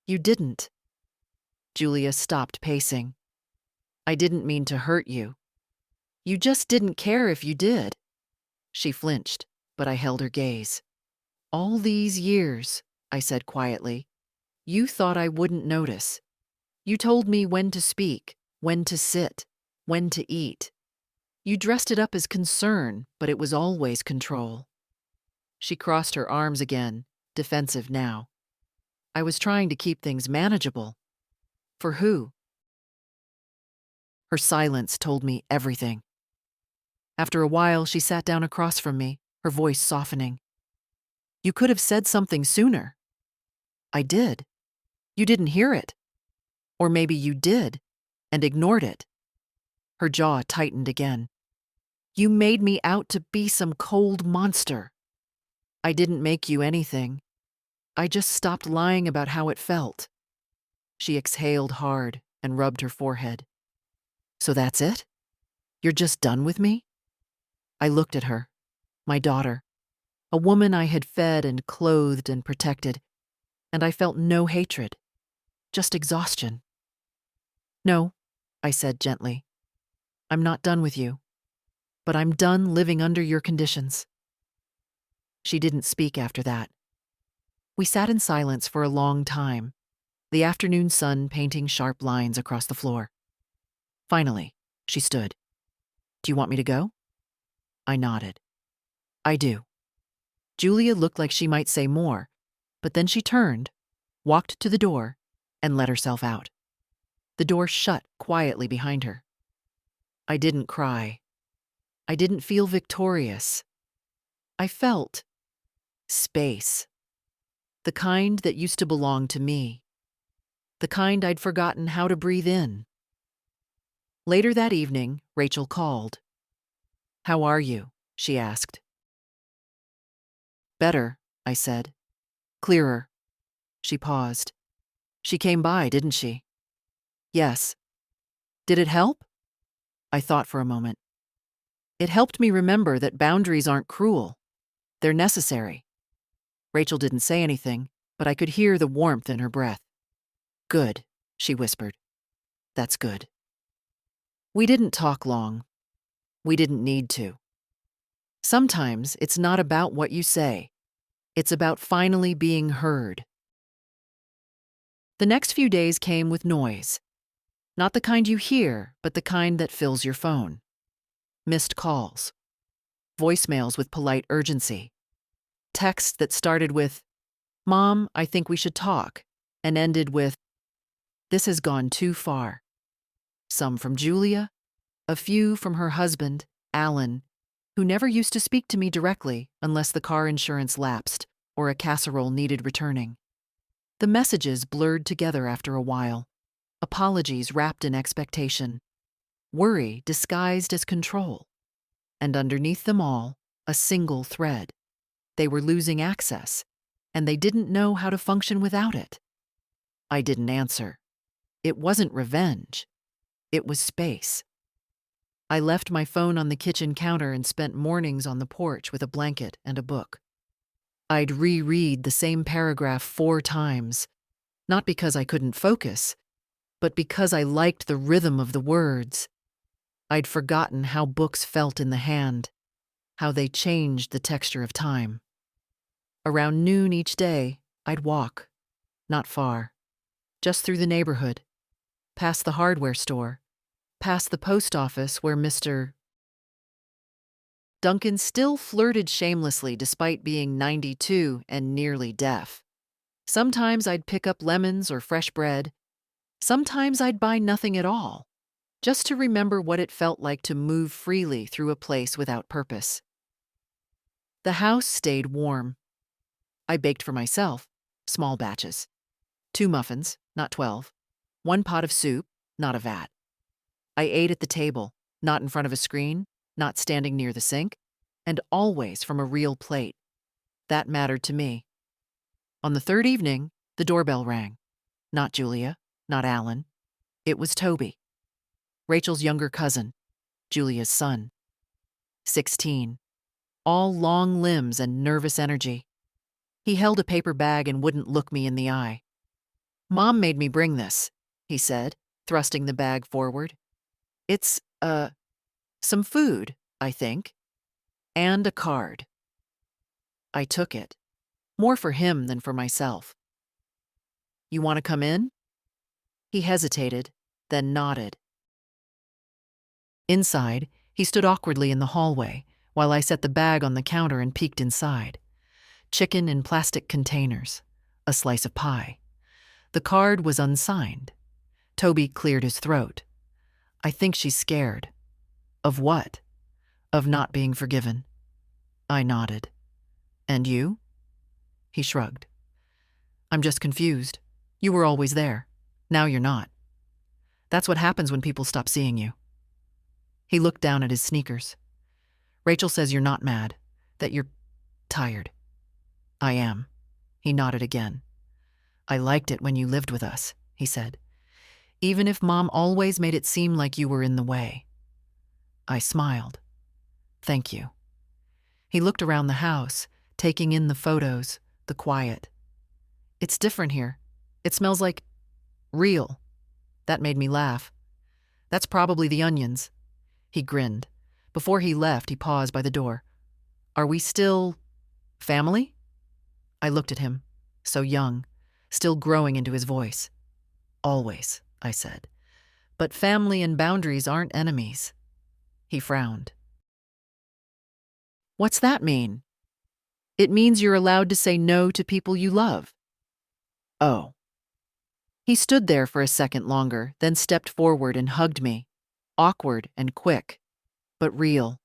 "You didn't." Julia stopped pacing. "I didn't mean to hurt you. You just didn't care if you did." She flinched, but I held her gaze. "All these years," I said quietly, "you thought I wouldn't notice. You told me when to speak, when to sit, when to eat. You dressed it up as concern, but it was always control." She crossed her arms again, defensive now. "I was trying to keep things manageable." "For who?" Her silence told me everything. After a while, she sat down across from me, her voice softening. "You could have said something sooner." "I did. You didn't hear it. Or maybe you did, and ignored it." Her jaw tightened again. "You made me out to be some cold monster." "I didn't make you anything. I just stopped lying about how it felt." She exhaled hard and rubbed her forehead. "So that's it? You're just done with me?" I looked at her, my daughter, a woman I had fed and clothed and protected, and I felt no hatred, just exhaustion. "No," I said gently. "I'm not done with you, but I'm done living under your conditions." She didn't speak after that. We sat in silence for a long time, the afternoon sun painting sharp lines across the floor. Finally, she stood. "Do you want me to go?" I nodded. "I do." Julia looked like she might say more, but then she turned, walked to the door, and let herself out. The door shut quietly behind her. I didn't cry. I didn't feel victorious. I felt space. The kind that used to belong to me. The kind I'd forgotten how to breathe in. Later that evening, Rachel called. "How are you?" she asked. "Better," I said. "Clearer." She paused. "She came by, didn't she?" "Yes." "Did it help?" I thought for a moment. "It helped me remember that boundaries aren't cruel. They're necessary." Rachel didn't say anything, but I could hear the warmth in her breath. "Good," she whispered. "That's good." We didn't talk long. We didn't need to. Sometimes it's not about what you say. It's about finally being heard. The next few days came with noise. Not the kind you hear, but the kind that fills your phone. Missed calls. Voicemails with polite urgency. Texts that started with, "Mom, I think we should talk," and ended with, "This has gone too far." Some from Julia, a few from her husband, Alan, who never used to speak to me directly unless the car insurance lapsed or a casserole needed returning. The messages blurred together after a while, apologies wrapped in expectation, worry disguised as control, and underneath them all, a single thread. They were losing access, and they didn't know how to function without it. I didn't answer. It wasn't revenge. It was space. I left my phone on the kitchen counter and spent mornings on the porch with a blanket and a book. I'd reread the same paragraph 4 times, not because I couldn't focus, but because I liked the rhythm of the words. I'd forgotten how books felt in the hand, how they changed the texture of time. Around noon each day, I'd walk, not far, just through the neighborhood, past the hardware store, past the post office where Mr. Duncan still flirted shamelessly despite being 92 and nearly deaf. Sometimes I'd pick up lemons or fresh bread. Sometimes I'd buy nothing at all, just to remember what it felt like to move freely through a place without purpose. The house stayed warm. I baked for myself, small batches. 2 muffins, not 12. 1 pot of soup, not a vat. I ate at the table, not in front of a screen, not standing near the sink, and always from a real plate. That mattered to me. On the 3rd evening, the doorbell rang. Not Julia, not Alan. It was Toby, Rachel's younger cousin, Julia's son. 16. All long limbs and nervous energy. He held a paper bag and wouldn't look me in the eye. "Mom made me bring this," he said, thrusting the bag forward. "It's, some food, I think, and a card." I took it, more for him than for myself. "You want to come in?" He hesitated, then nodded. Inside, he stood awkwardly in the hallway while I set the bag on the counter and peeked inside. Chicken in plastic containers, a slice of pie. The card was unsigned. Toby cleared his throat. "I think she's scared." "Of what?" "Of not being forgiven." I nodded. "And you?" He shrugged. "I'm just confused. You were always there. Now you're not. That's what happens when people stop seeing you." He looked down at his sneakers. "Rachel says you're not mad, that you're tired." "I am." He nodded again. "I liked it when you lived with us," he said. "Even if Mom always made it seem like you were in the way." I smiled. "Thank you." He looked around the house, taking in the photos, the quiet. "It's different here. It smells like real." That made me laugh. "That's probably the onions." He grinned. Before he left, he paused by the door. "Are we still family?" I looked at him, so young, still growing into his voice. "Always," I said. "But family and boundaries aren't enemies." He frowned. "What's that mean?" "It means you're allowed to say no to people you love." "Oh." He stood there for a second longer, then stepped forward and hugged me. Awkward and quick, but real.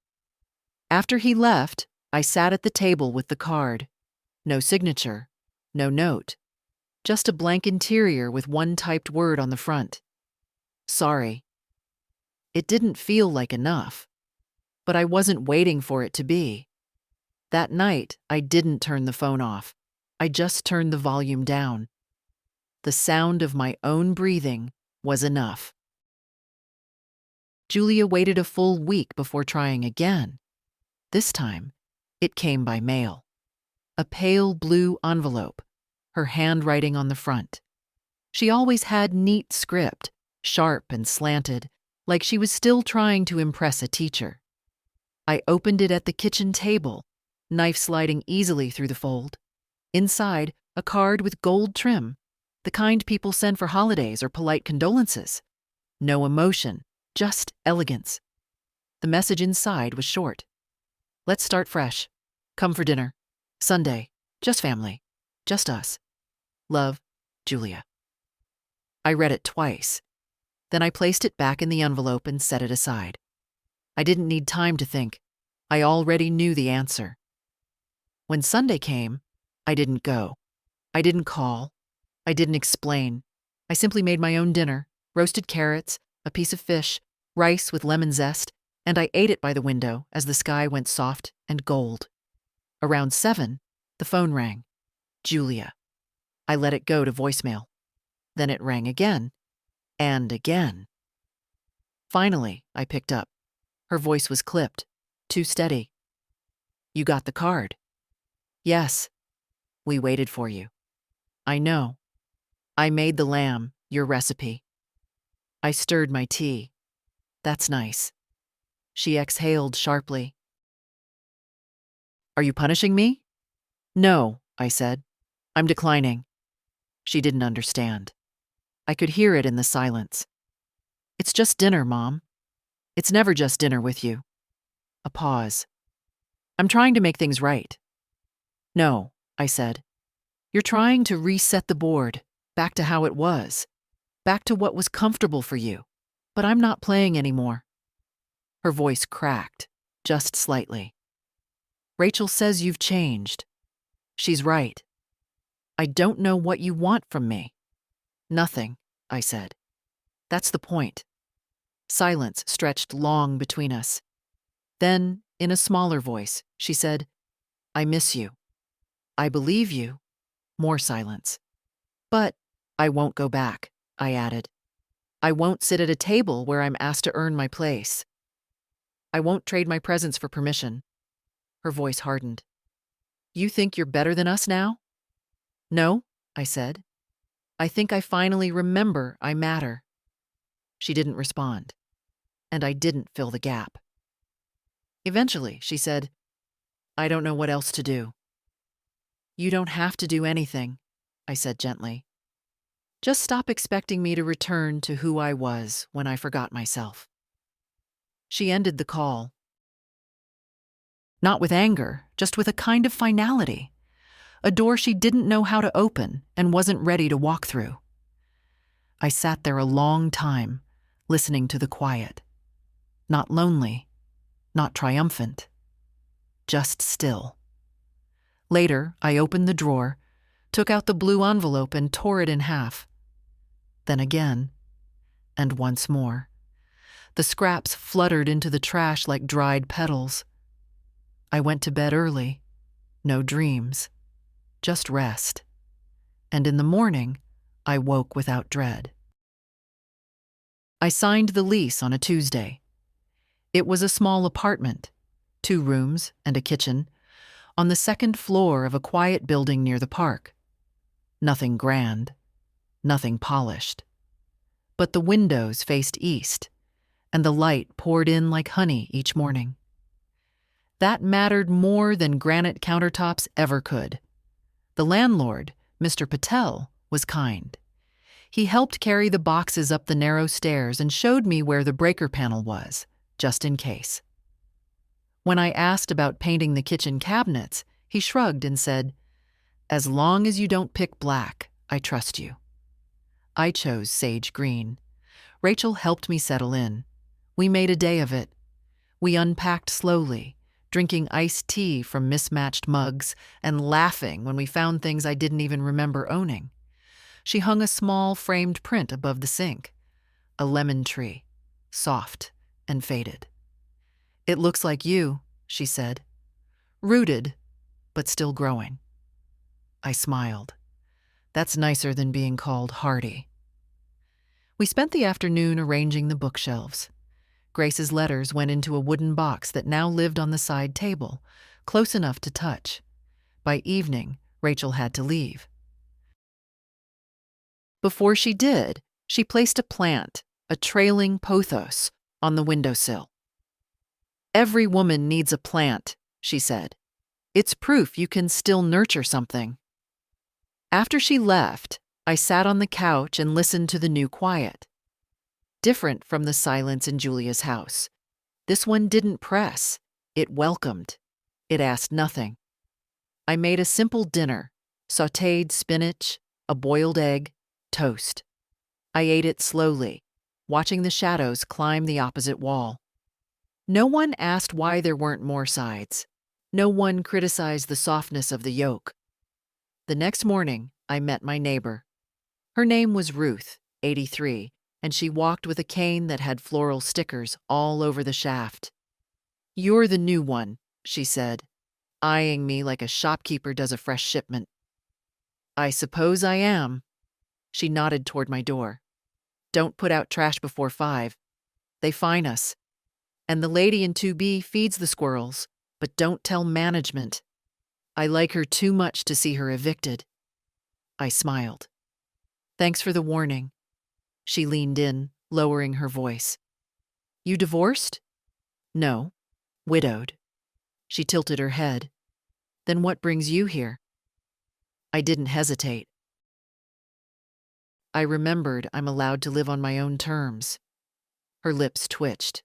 After he left, I sat at the table with the card. No signature, no note. Just a blank interior with one typed word on the front. "Sorry." It didn't feel like enough, but I wasn't waiting for it to be. That night, I didn't turn the phone off. I just turned the volume down. The sound of my own breathing was enough. Julia waited a full week before trying again. This time, it came by mail. A pale blue envelope, her handwriting on the front. She always had neat script, sharp and slanted, like she was still trying to impress a teacher. I opened it at the kitchen table, knife sliding easily through the fold. Inside, a card with gold trim, the kind people send for holidays or polite condolences. No emotion, just elegance. The message inside was short. "Let's start fresh. Come for dinner. Sunday. Just family. Just us. Love, Julia." I read it twice. Then I placed it back in the envelope and set it aside. I didn't need time to think. I already knew the answer. When Sunday came, I didn't go. I didn't call. I didn't explain. I simply made my own dinner, roasted carrots, a piece of fish, rice with lemon zest, and I ate it by the window as the sky went soft and gold. Around 7, the phone rang. Julia. I let it go to voicemail. Then it rang again, and again. Finally, I picked up. Her voice was clipped, too steady. You got the card? Yes. We waited for you. I know. I made the lamb, your recipe. I stirred my tea. That's nice. She exhaled sharply. Are you punishing me? No, I said. I'm declining. She didn't understand. I could hear it in the silence. It's just dinner, Mom. It's never just dinner with you. A pause. I'm trying to make things right. No, I said. You're trying to reset the board, back to how it was, back to what was comfortable for you. But I'm not playing anymore. Her voice cracked, just slightly. Rachel says you've changed. She's right. I don't know what you want from me. Nothing, I said. That's the point. Silence stretched long between us. Then, in a smaller voice, she said, I miss you. I believe you. More silence. But I won't go back, I added. I won't sit at a table where I'm asked to earn my place. I won't trade my presence for permission. Her voice hardened. You think you're better than us now? No, I said. I think I finally remember I matter. She didn't respond, and I didn't fill the gap. Eventually, she said, I don't know what else to do. You don't have to do anything, I said gently. Just stop expecting me to return to who I was when I forgot myself. She ended the call. Not with anger, just with a kind of finality. A door she didn't know how to open and wasn't ready to walk through. I sat there a long time, listening to the quiet. Not lonely, not triumphant, just still. Later, I opened the drawer, took out the blue envelope and tore it in half. Then again, and once more. The scraps fluttered into the trash like dried petals. I went to bed early. No dreams. Just rest. And in the morning, I woke without dread. I signed the lease on a Tuesday. It was a small apartment, 2 rooms and a kitchen, on the 2nd floor of a quiet building near the park. Nothing grand, nothing polished. But the windows faced east, and the light poured in like honey each morning. That mattered more than granite countertops ever could. The landlord, Mr. Patel, was kind. He helped carry the boxes up the narrow stairs and showed me where the breaker panel was, just in case. When I asked about painting the kitchen cabinets, he shrugged and said, As long as you don't pick black, I trust you. I chose sage green. Rachel helped me settle in. We made a day of it. We unpacked slowly, drinking iced tea from mismatched mugs and laughing when we found things I didn't even remember owning. She hung a small framed print above the sink, a lemon tree, soft and faded. It looks like you, she said. Rooted, but still growing. I smiled. That's nicer than being called hardy. We spent the afternoon arranging the bookshelves. Grace's letters went into a wooden box that now lived on the side table, close enough to touch. By evening, Rachel had to leave. Before she did, she placed a plant, a trailing pothos, on the windowsill. Every woman needs a plant, she said. It's proof you can still nurture something. After she left, I sat on the couch and listened to the new quiet. Different from the silence in Julia's house. This one didn't press. It welcomed. It asked nothing. I made a simple dinner, sautéed spinach, a boiled egg, toast. I ate it slowly, watching the shadows climb the opposite wall. No one asked why there weren't more sides. No one criticized the softness of the yoke. The next morning, I met my neighbor. Her name was Ruth, 83, and she walked with a cane that had floral stickers all over the shaft. "You're the new one," she said, eyeing me like a shopkeeper does a fresh shipment. "I suppose I am." She nodded toward my door. "Don't put out trash before 5. They fine us. And the lady in 2B feeds the squirrels, but don't tell management. I like her too much to see her evicted." I smiled. "Thanks for the warning." She leaned in, lowering her voice. "You divorced?" "No, widowed." She tilted her head. "Then what brings you here?" I didn't hesitate. I remembered I'm allowed to live on my own terms. Her lips twitched.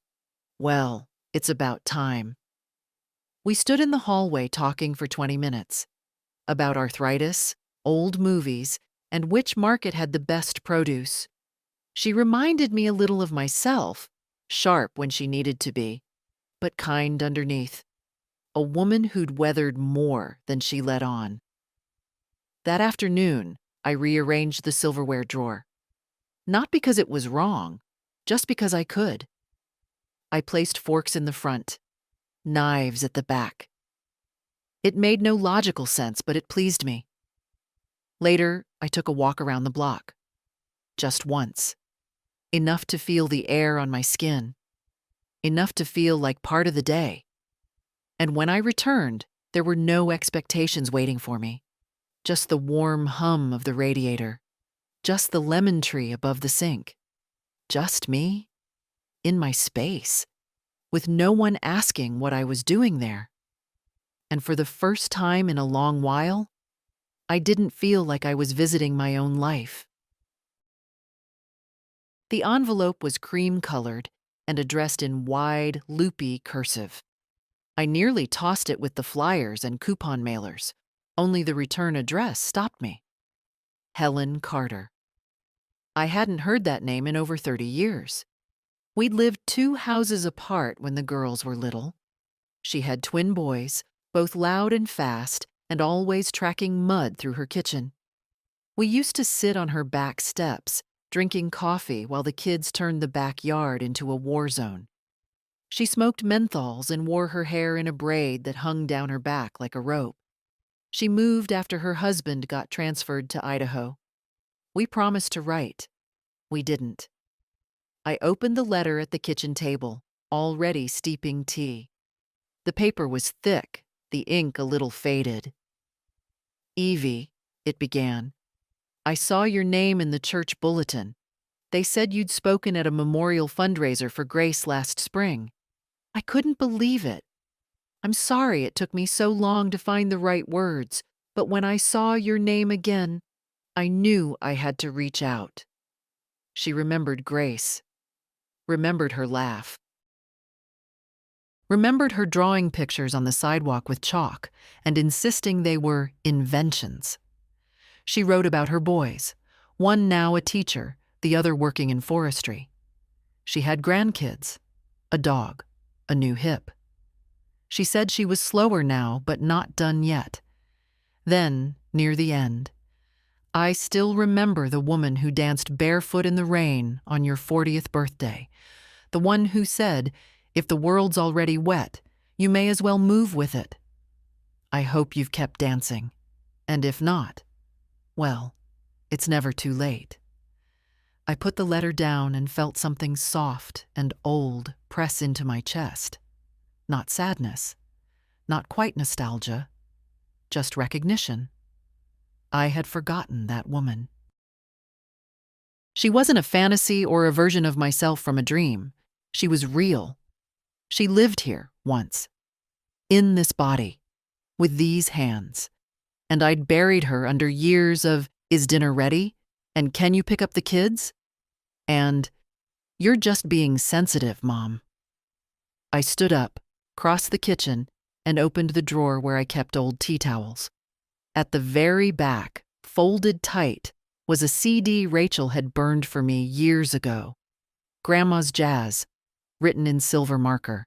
"Well, it's about time." We stood in the hallway talking for 20 minutes. About arthritis, old movies, and which market had the best produce. She reminded me a little of myself, sharp when she needed to be, but kind underneath. A woman who'd weathered more than she let on. That afternoon, I rearranged the silverware drawer. Not because it was wrong, just because I could. I placed forks in the front, knives at the back. It made no logical sense, but it pleased me. Later, I took a walk around the block. Just once. Enough to feel the air on my skin. Enough to feel like part of the day. And when I returned, there were no expectations waiting for me. Just the warm hum of the radiator. Just the lemon tree above the sink. Just me, in my space, with no one asking what I was doing there. And for the first time in a long while, I didn't feel like I was visiting my own life. The envelope was cream-colored and addressed in wide, loopy cursive. I nearly tossed it with the flyers and coupon mailers, only the return address stopped me. Helen Carter. I hadn't heard that name in over 30 years. We'd lived 2 houses apart when the girls were little. She had twin boys, both loud and fast, and always tracking mud through her kitchen. We used to sit on her back steps, drinking coffee while the kids turned the backyard into a war zone. She smoked menthols and wore her hair in a braid that hung down her back like a rope. She moved after her husband got transferred to Idaho. We promised to write. We didn't. I opened the letter at the kitchen table, already steeping tea. The paper was thick, the ink a little faded. "Evie," it began, "I saw your name in the church bulletin. They said you'd spoken at a memorial fundraiser for Grace last spring. I couldn't believe it. I'm sorry it took me so long to find the right words, but when I saw your name again, I knew I had to reach out." She remembered Grace. Remembered her laugh. Remembered her drawing pictures on the sidewalk with chalk and insisting they were inventions. She wrote about her boys, one now a teacher, the other working in forestry. She had grandkids, a dog, a new hip. She said she was slower now, but not done yet. Then, near the end, "I still remember the woman who danced barefoot in the rain on your 40th birthday, the one who said, 'If the world's already wet, you may as well move with it.' I hope you've kept dancing. And if not, well, it's never too late." I put the letter down and felt something soft and old press into my chest. Not sadness, not quite nostalgia, just recognition. I had forgotten that woman. She wasn't a fantasy or a version of myself from a dream. She was real. She lived here once, in this body, with these hands. And I'd buried her under years of, "Is dinner ready?" and "Can you pick up the kids?" and "You're just being sensitive, Mom." I stood up, crossed the kitchen, and opened the drawer where I kept old tea towels. At the very back, folded tight, was a CD Rachel had burned for me years ago. Grandma's Jazz, written in silver marker.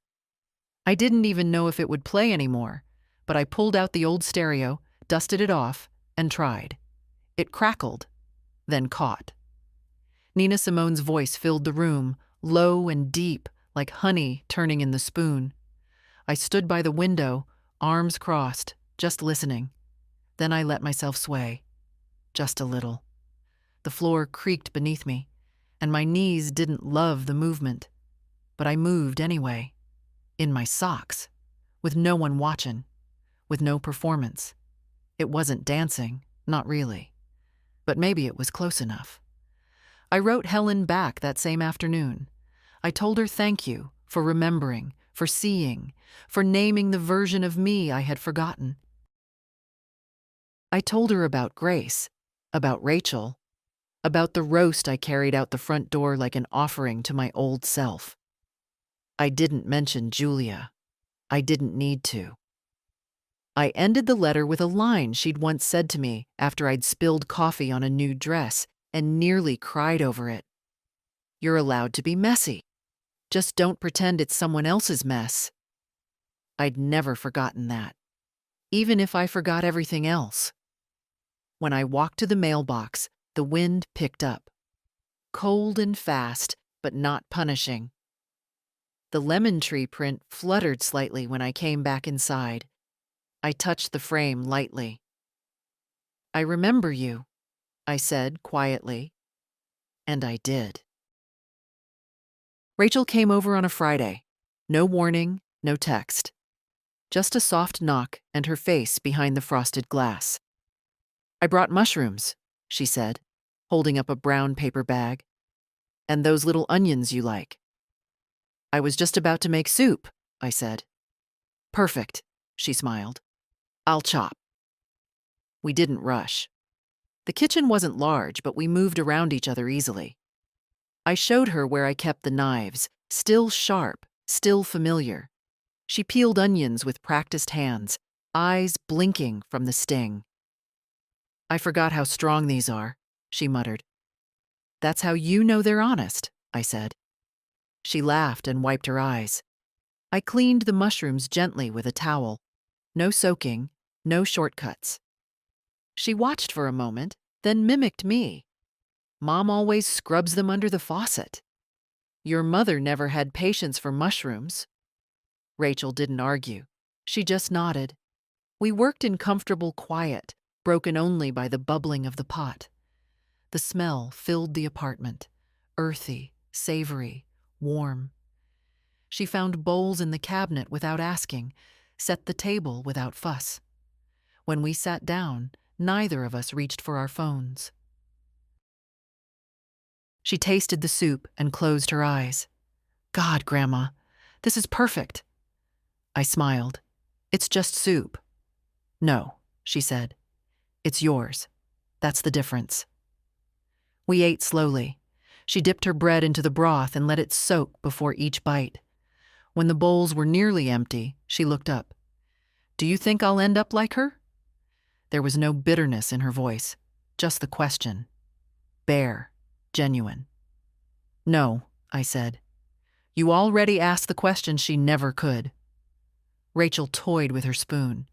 I didn't even know if it would play anymore, but I pulled out the old stereo, dusted it off, and tried. It crackled, then caught. Nina Simone's voice filled the room, low and deep, like honey turning in the spoon. I stood by the window, arms crossed, just listening. Then I let myself sway, just a little. The floor creaked beneath me, and my knees didn't love the movement. But I moved anyway, in my socks, with no one watching, with no performance. It wasn't dancing, not really. But maybe it was close enough. I wrote Helen back that same afternoon. I told her thank you for remembering, for seeing, for naming the version of me I had forgotten. I told her about Grace, about Rachel, about the roast I carried out the front door like an offering to my old self. I didn't mention Julia. I didn't need to. I ended the letter with a line she'd once said to me after I'd spilled coffee on a new dress and nearly cried over it. You're allowed to be messy. Just don't pretend it's someone else's mess. I'd never forgotten that, even if I forgot everything else. When I walked to the mailbox, the wind picked up. Cold and fast, but not punishing. The lemon tree print fluttered slightly when I came back inside. I touched the frame lightly. I remember you, I said quietly. And I did. Rachel came over on a Friday. No warning, no text. Just a soft knock and her face behind the frosted glass. I brought mushrooms, she said, holding up a brown paper bag. And those little onions you like. I was just about to make soup, I said. Perfect, she smiled. I'll chop. We didn't rush. The kitchen wasn't large, but we moved around each other easily. I showed her where I kept the knives, still sharp, still familiar. She peeled onions with practiced hands, eyes blinking from the sting. I forgot how strong these are, she muttered. That's how you know they're honest, I said. She laughed and wiped her eyes. I cleaned the mushrooms gently with a towel. No soaking, no shortcuts. She watched for a moment, then mimicked me. Mom always scrubs them under the faucet. Your mother never had patience for mushrooms. Rachel didn't argue. She just nodded. We worked in comfortable quiet, broken only by the bubbling of the pot. The smell filled the apartment, earthy, savory, warm. She found bowls in the cabinet without asking, set the table without fuss. When we sat down, neither of us reached for our phones. She tasted the soup and closed her eyes. God, Grandma, this is perfect. I smiled. It's just soup. No, she said. It's yours. That's the difference. We ate slowly. She dipped her bread into the broth and let it soak before each bite. When the bowls were nearly empty, she looked up. Do you think I'll end up like her? There was no bitterness in her voice, just the question. Bare, genuine. No, I said. You already asked the question she never could. Rachel toyed with her spoon.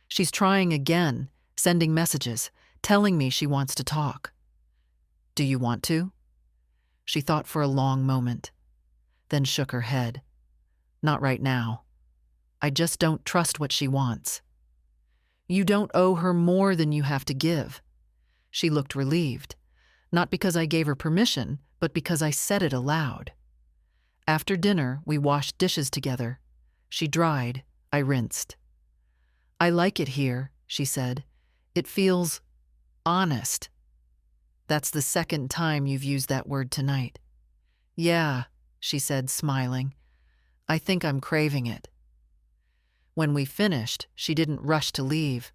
She's trying again, sending messages, telling me she wants to talk. Do you want to? She thought for a long moment, then shook her head. Not right now. I just don't trust what she wants. You don't owe her more than you have to give. She looked relieved, not because I gave her permission, but because I said it aloud. After dinner, we washed dishes together. She dried, I rinsed. I like it here, she said. It feels honest. That's the second time you've used that word tonight. Yeah, she said, smiling. I think I'm craving it. When we finished, she didn't rush to leave.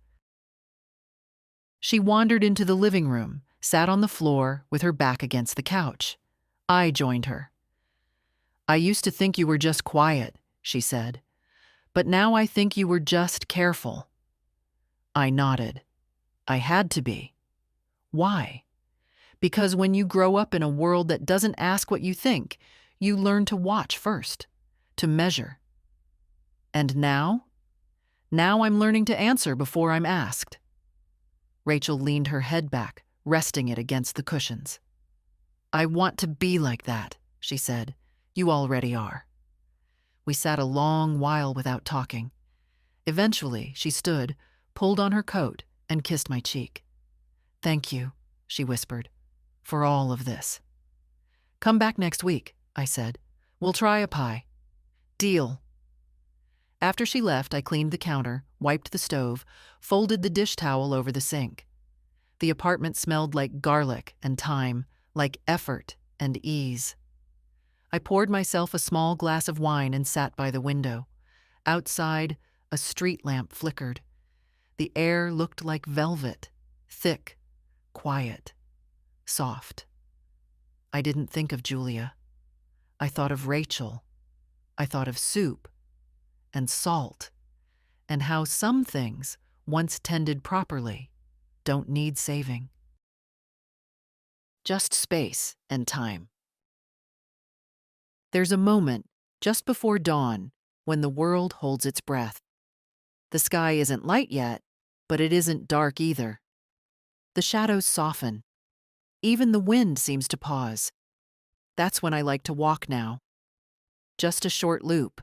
She wandered into the living room, sat on the floor with her back against the couch. I joined her. I used to think you were just quiet, she said, but now I think you were just careful. I nodded. I had to be. Why? Because when you grow up in a world that doesn't ask what you think, you learn to watch first, to measure. And now? Now I'm learning to answer before I'm asked. Rachel leaned her head back, resting it against the cushions. I want to be like that, she said. You already are. We sat a long while without talking. Eventually, she stood, pulled on her coat, and kissed my cheek. Thank you, she whispered, for all of this. Come back next week, I said. We'll try a pie. Deal. After she left, I cleaned the counter, wiped the stove, folded the dish towel over the sink. The apartment smelled like garlic and thyme, like effort and ease. I poured myself a small glass of wine and sat by the window. Outside, a street lamp flickered. The air looked like velvet, thick, quiet, soft. I didn't think of Julia. I thought of Rachel. I thought of soup and salt, and how some things, once tended properly, don't need saving. Just space and time. There's a moment, just before dawn, when the world holds its breath. The sky isn't light yet, but it isn't dark either. The shadows soften. Even the wind seems to pause. That's when I like to walk now. Just a short loop.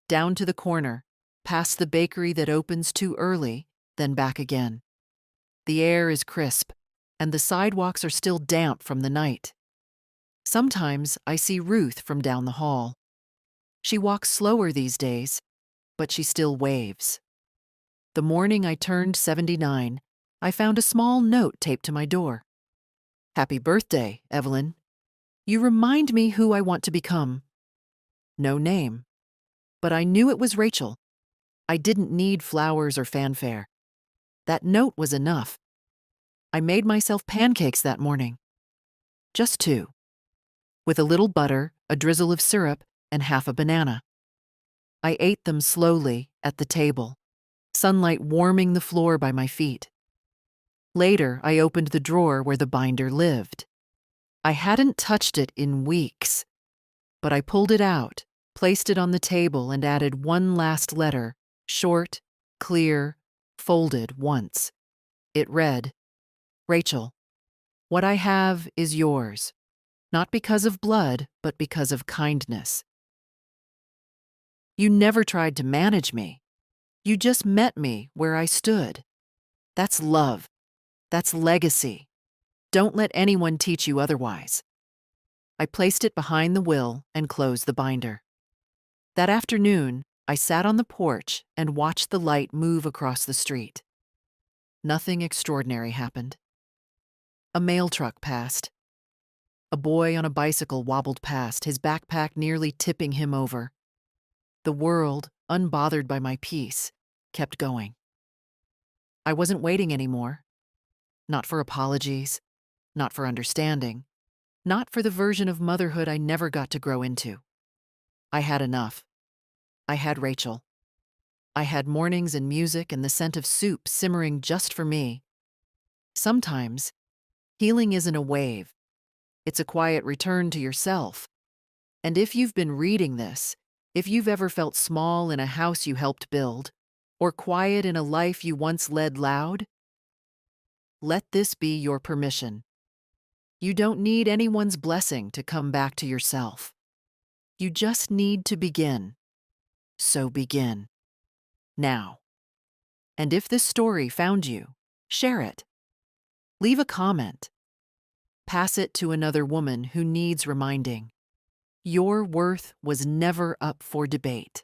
Down to the corner, past the bakery that opens too early, then back again. The air is crisp, and the sidewalks are still damp from the night. Sometimes I see Ruth from down the hall. She walks slower these days, but she still waves. The morning I turned 79, I found a small note taped to my door. Happy birthday, Evelyn. You remind me who I want to become. No name. But I knew it was Rachel. I didn't need flowers or fanfare. That note was enough. I made myself pancakes that morning. Just 2. With a little butter, a drizzle of syrup, and half a banana. I ate them slowly at the table, sunlight warming the floor by my feet. Later, I opened the drawer where the binder lived. I hadn't touched it in weeks, but I pulled it out, placed it on the table, and added one last letter, short, clear, folded once. It read, Rachel, what I have is yours, not because of blood, but because of kindness. You never tried to manage me. You just met me where I stood. That's love. That's legacy. Don't let anyone teach you otherwise. I placed it behind the will and closed the binder. That afternoon, I sat on the porch and watched the light move across the street. Nothing extraordinary happened. A mail truck passed. A boy on a bicycle wobbled past, his backpack nearly tipping him over. The world, unbothered by my peace, kept going. I wasn't waiting anymore. Not for apologies, not for understanding, not for the version of motherhood I never got to grow into. I had enough. I had Rachel. I had mornings and music and the scent of soup simmering just for me. Sometimes, healing isn't a wave. It's a quiet return to yourself. And if you've been reading this, if you've ever felt small in a house you helped build, or quiet in a life you once led loud, let this be your permission. You don't need anyone's blessing to come back to yourself. You just need to begin. So begin. Now. And if this story found you, share it. Leave a comment. Pass it to another woman who needs reminding. Your worth was never up for debate.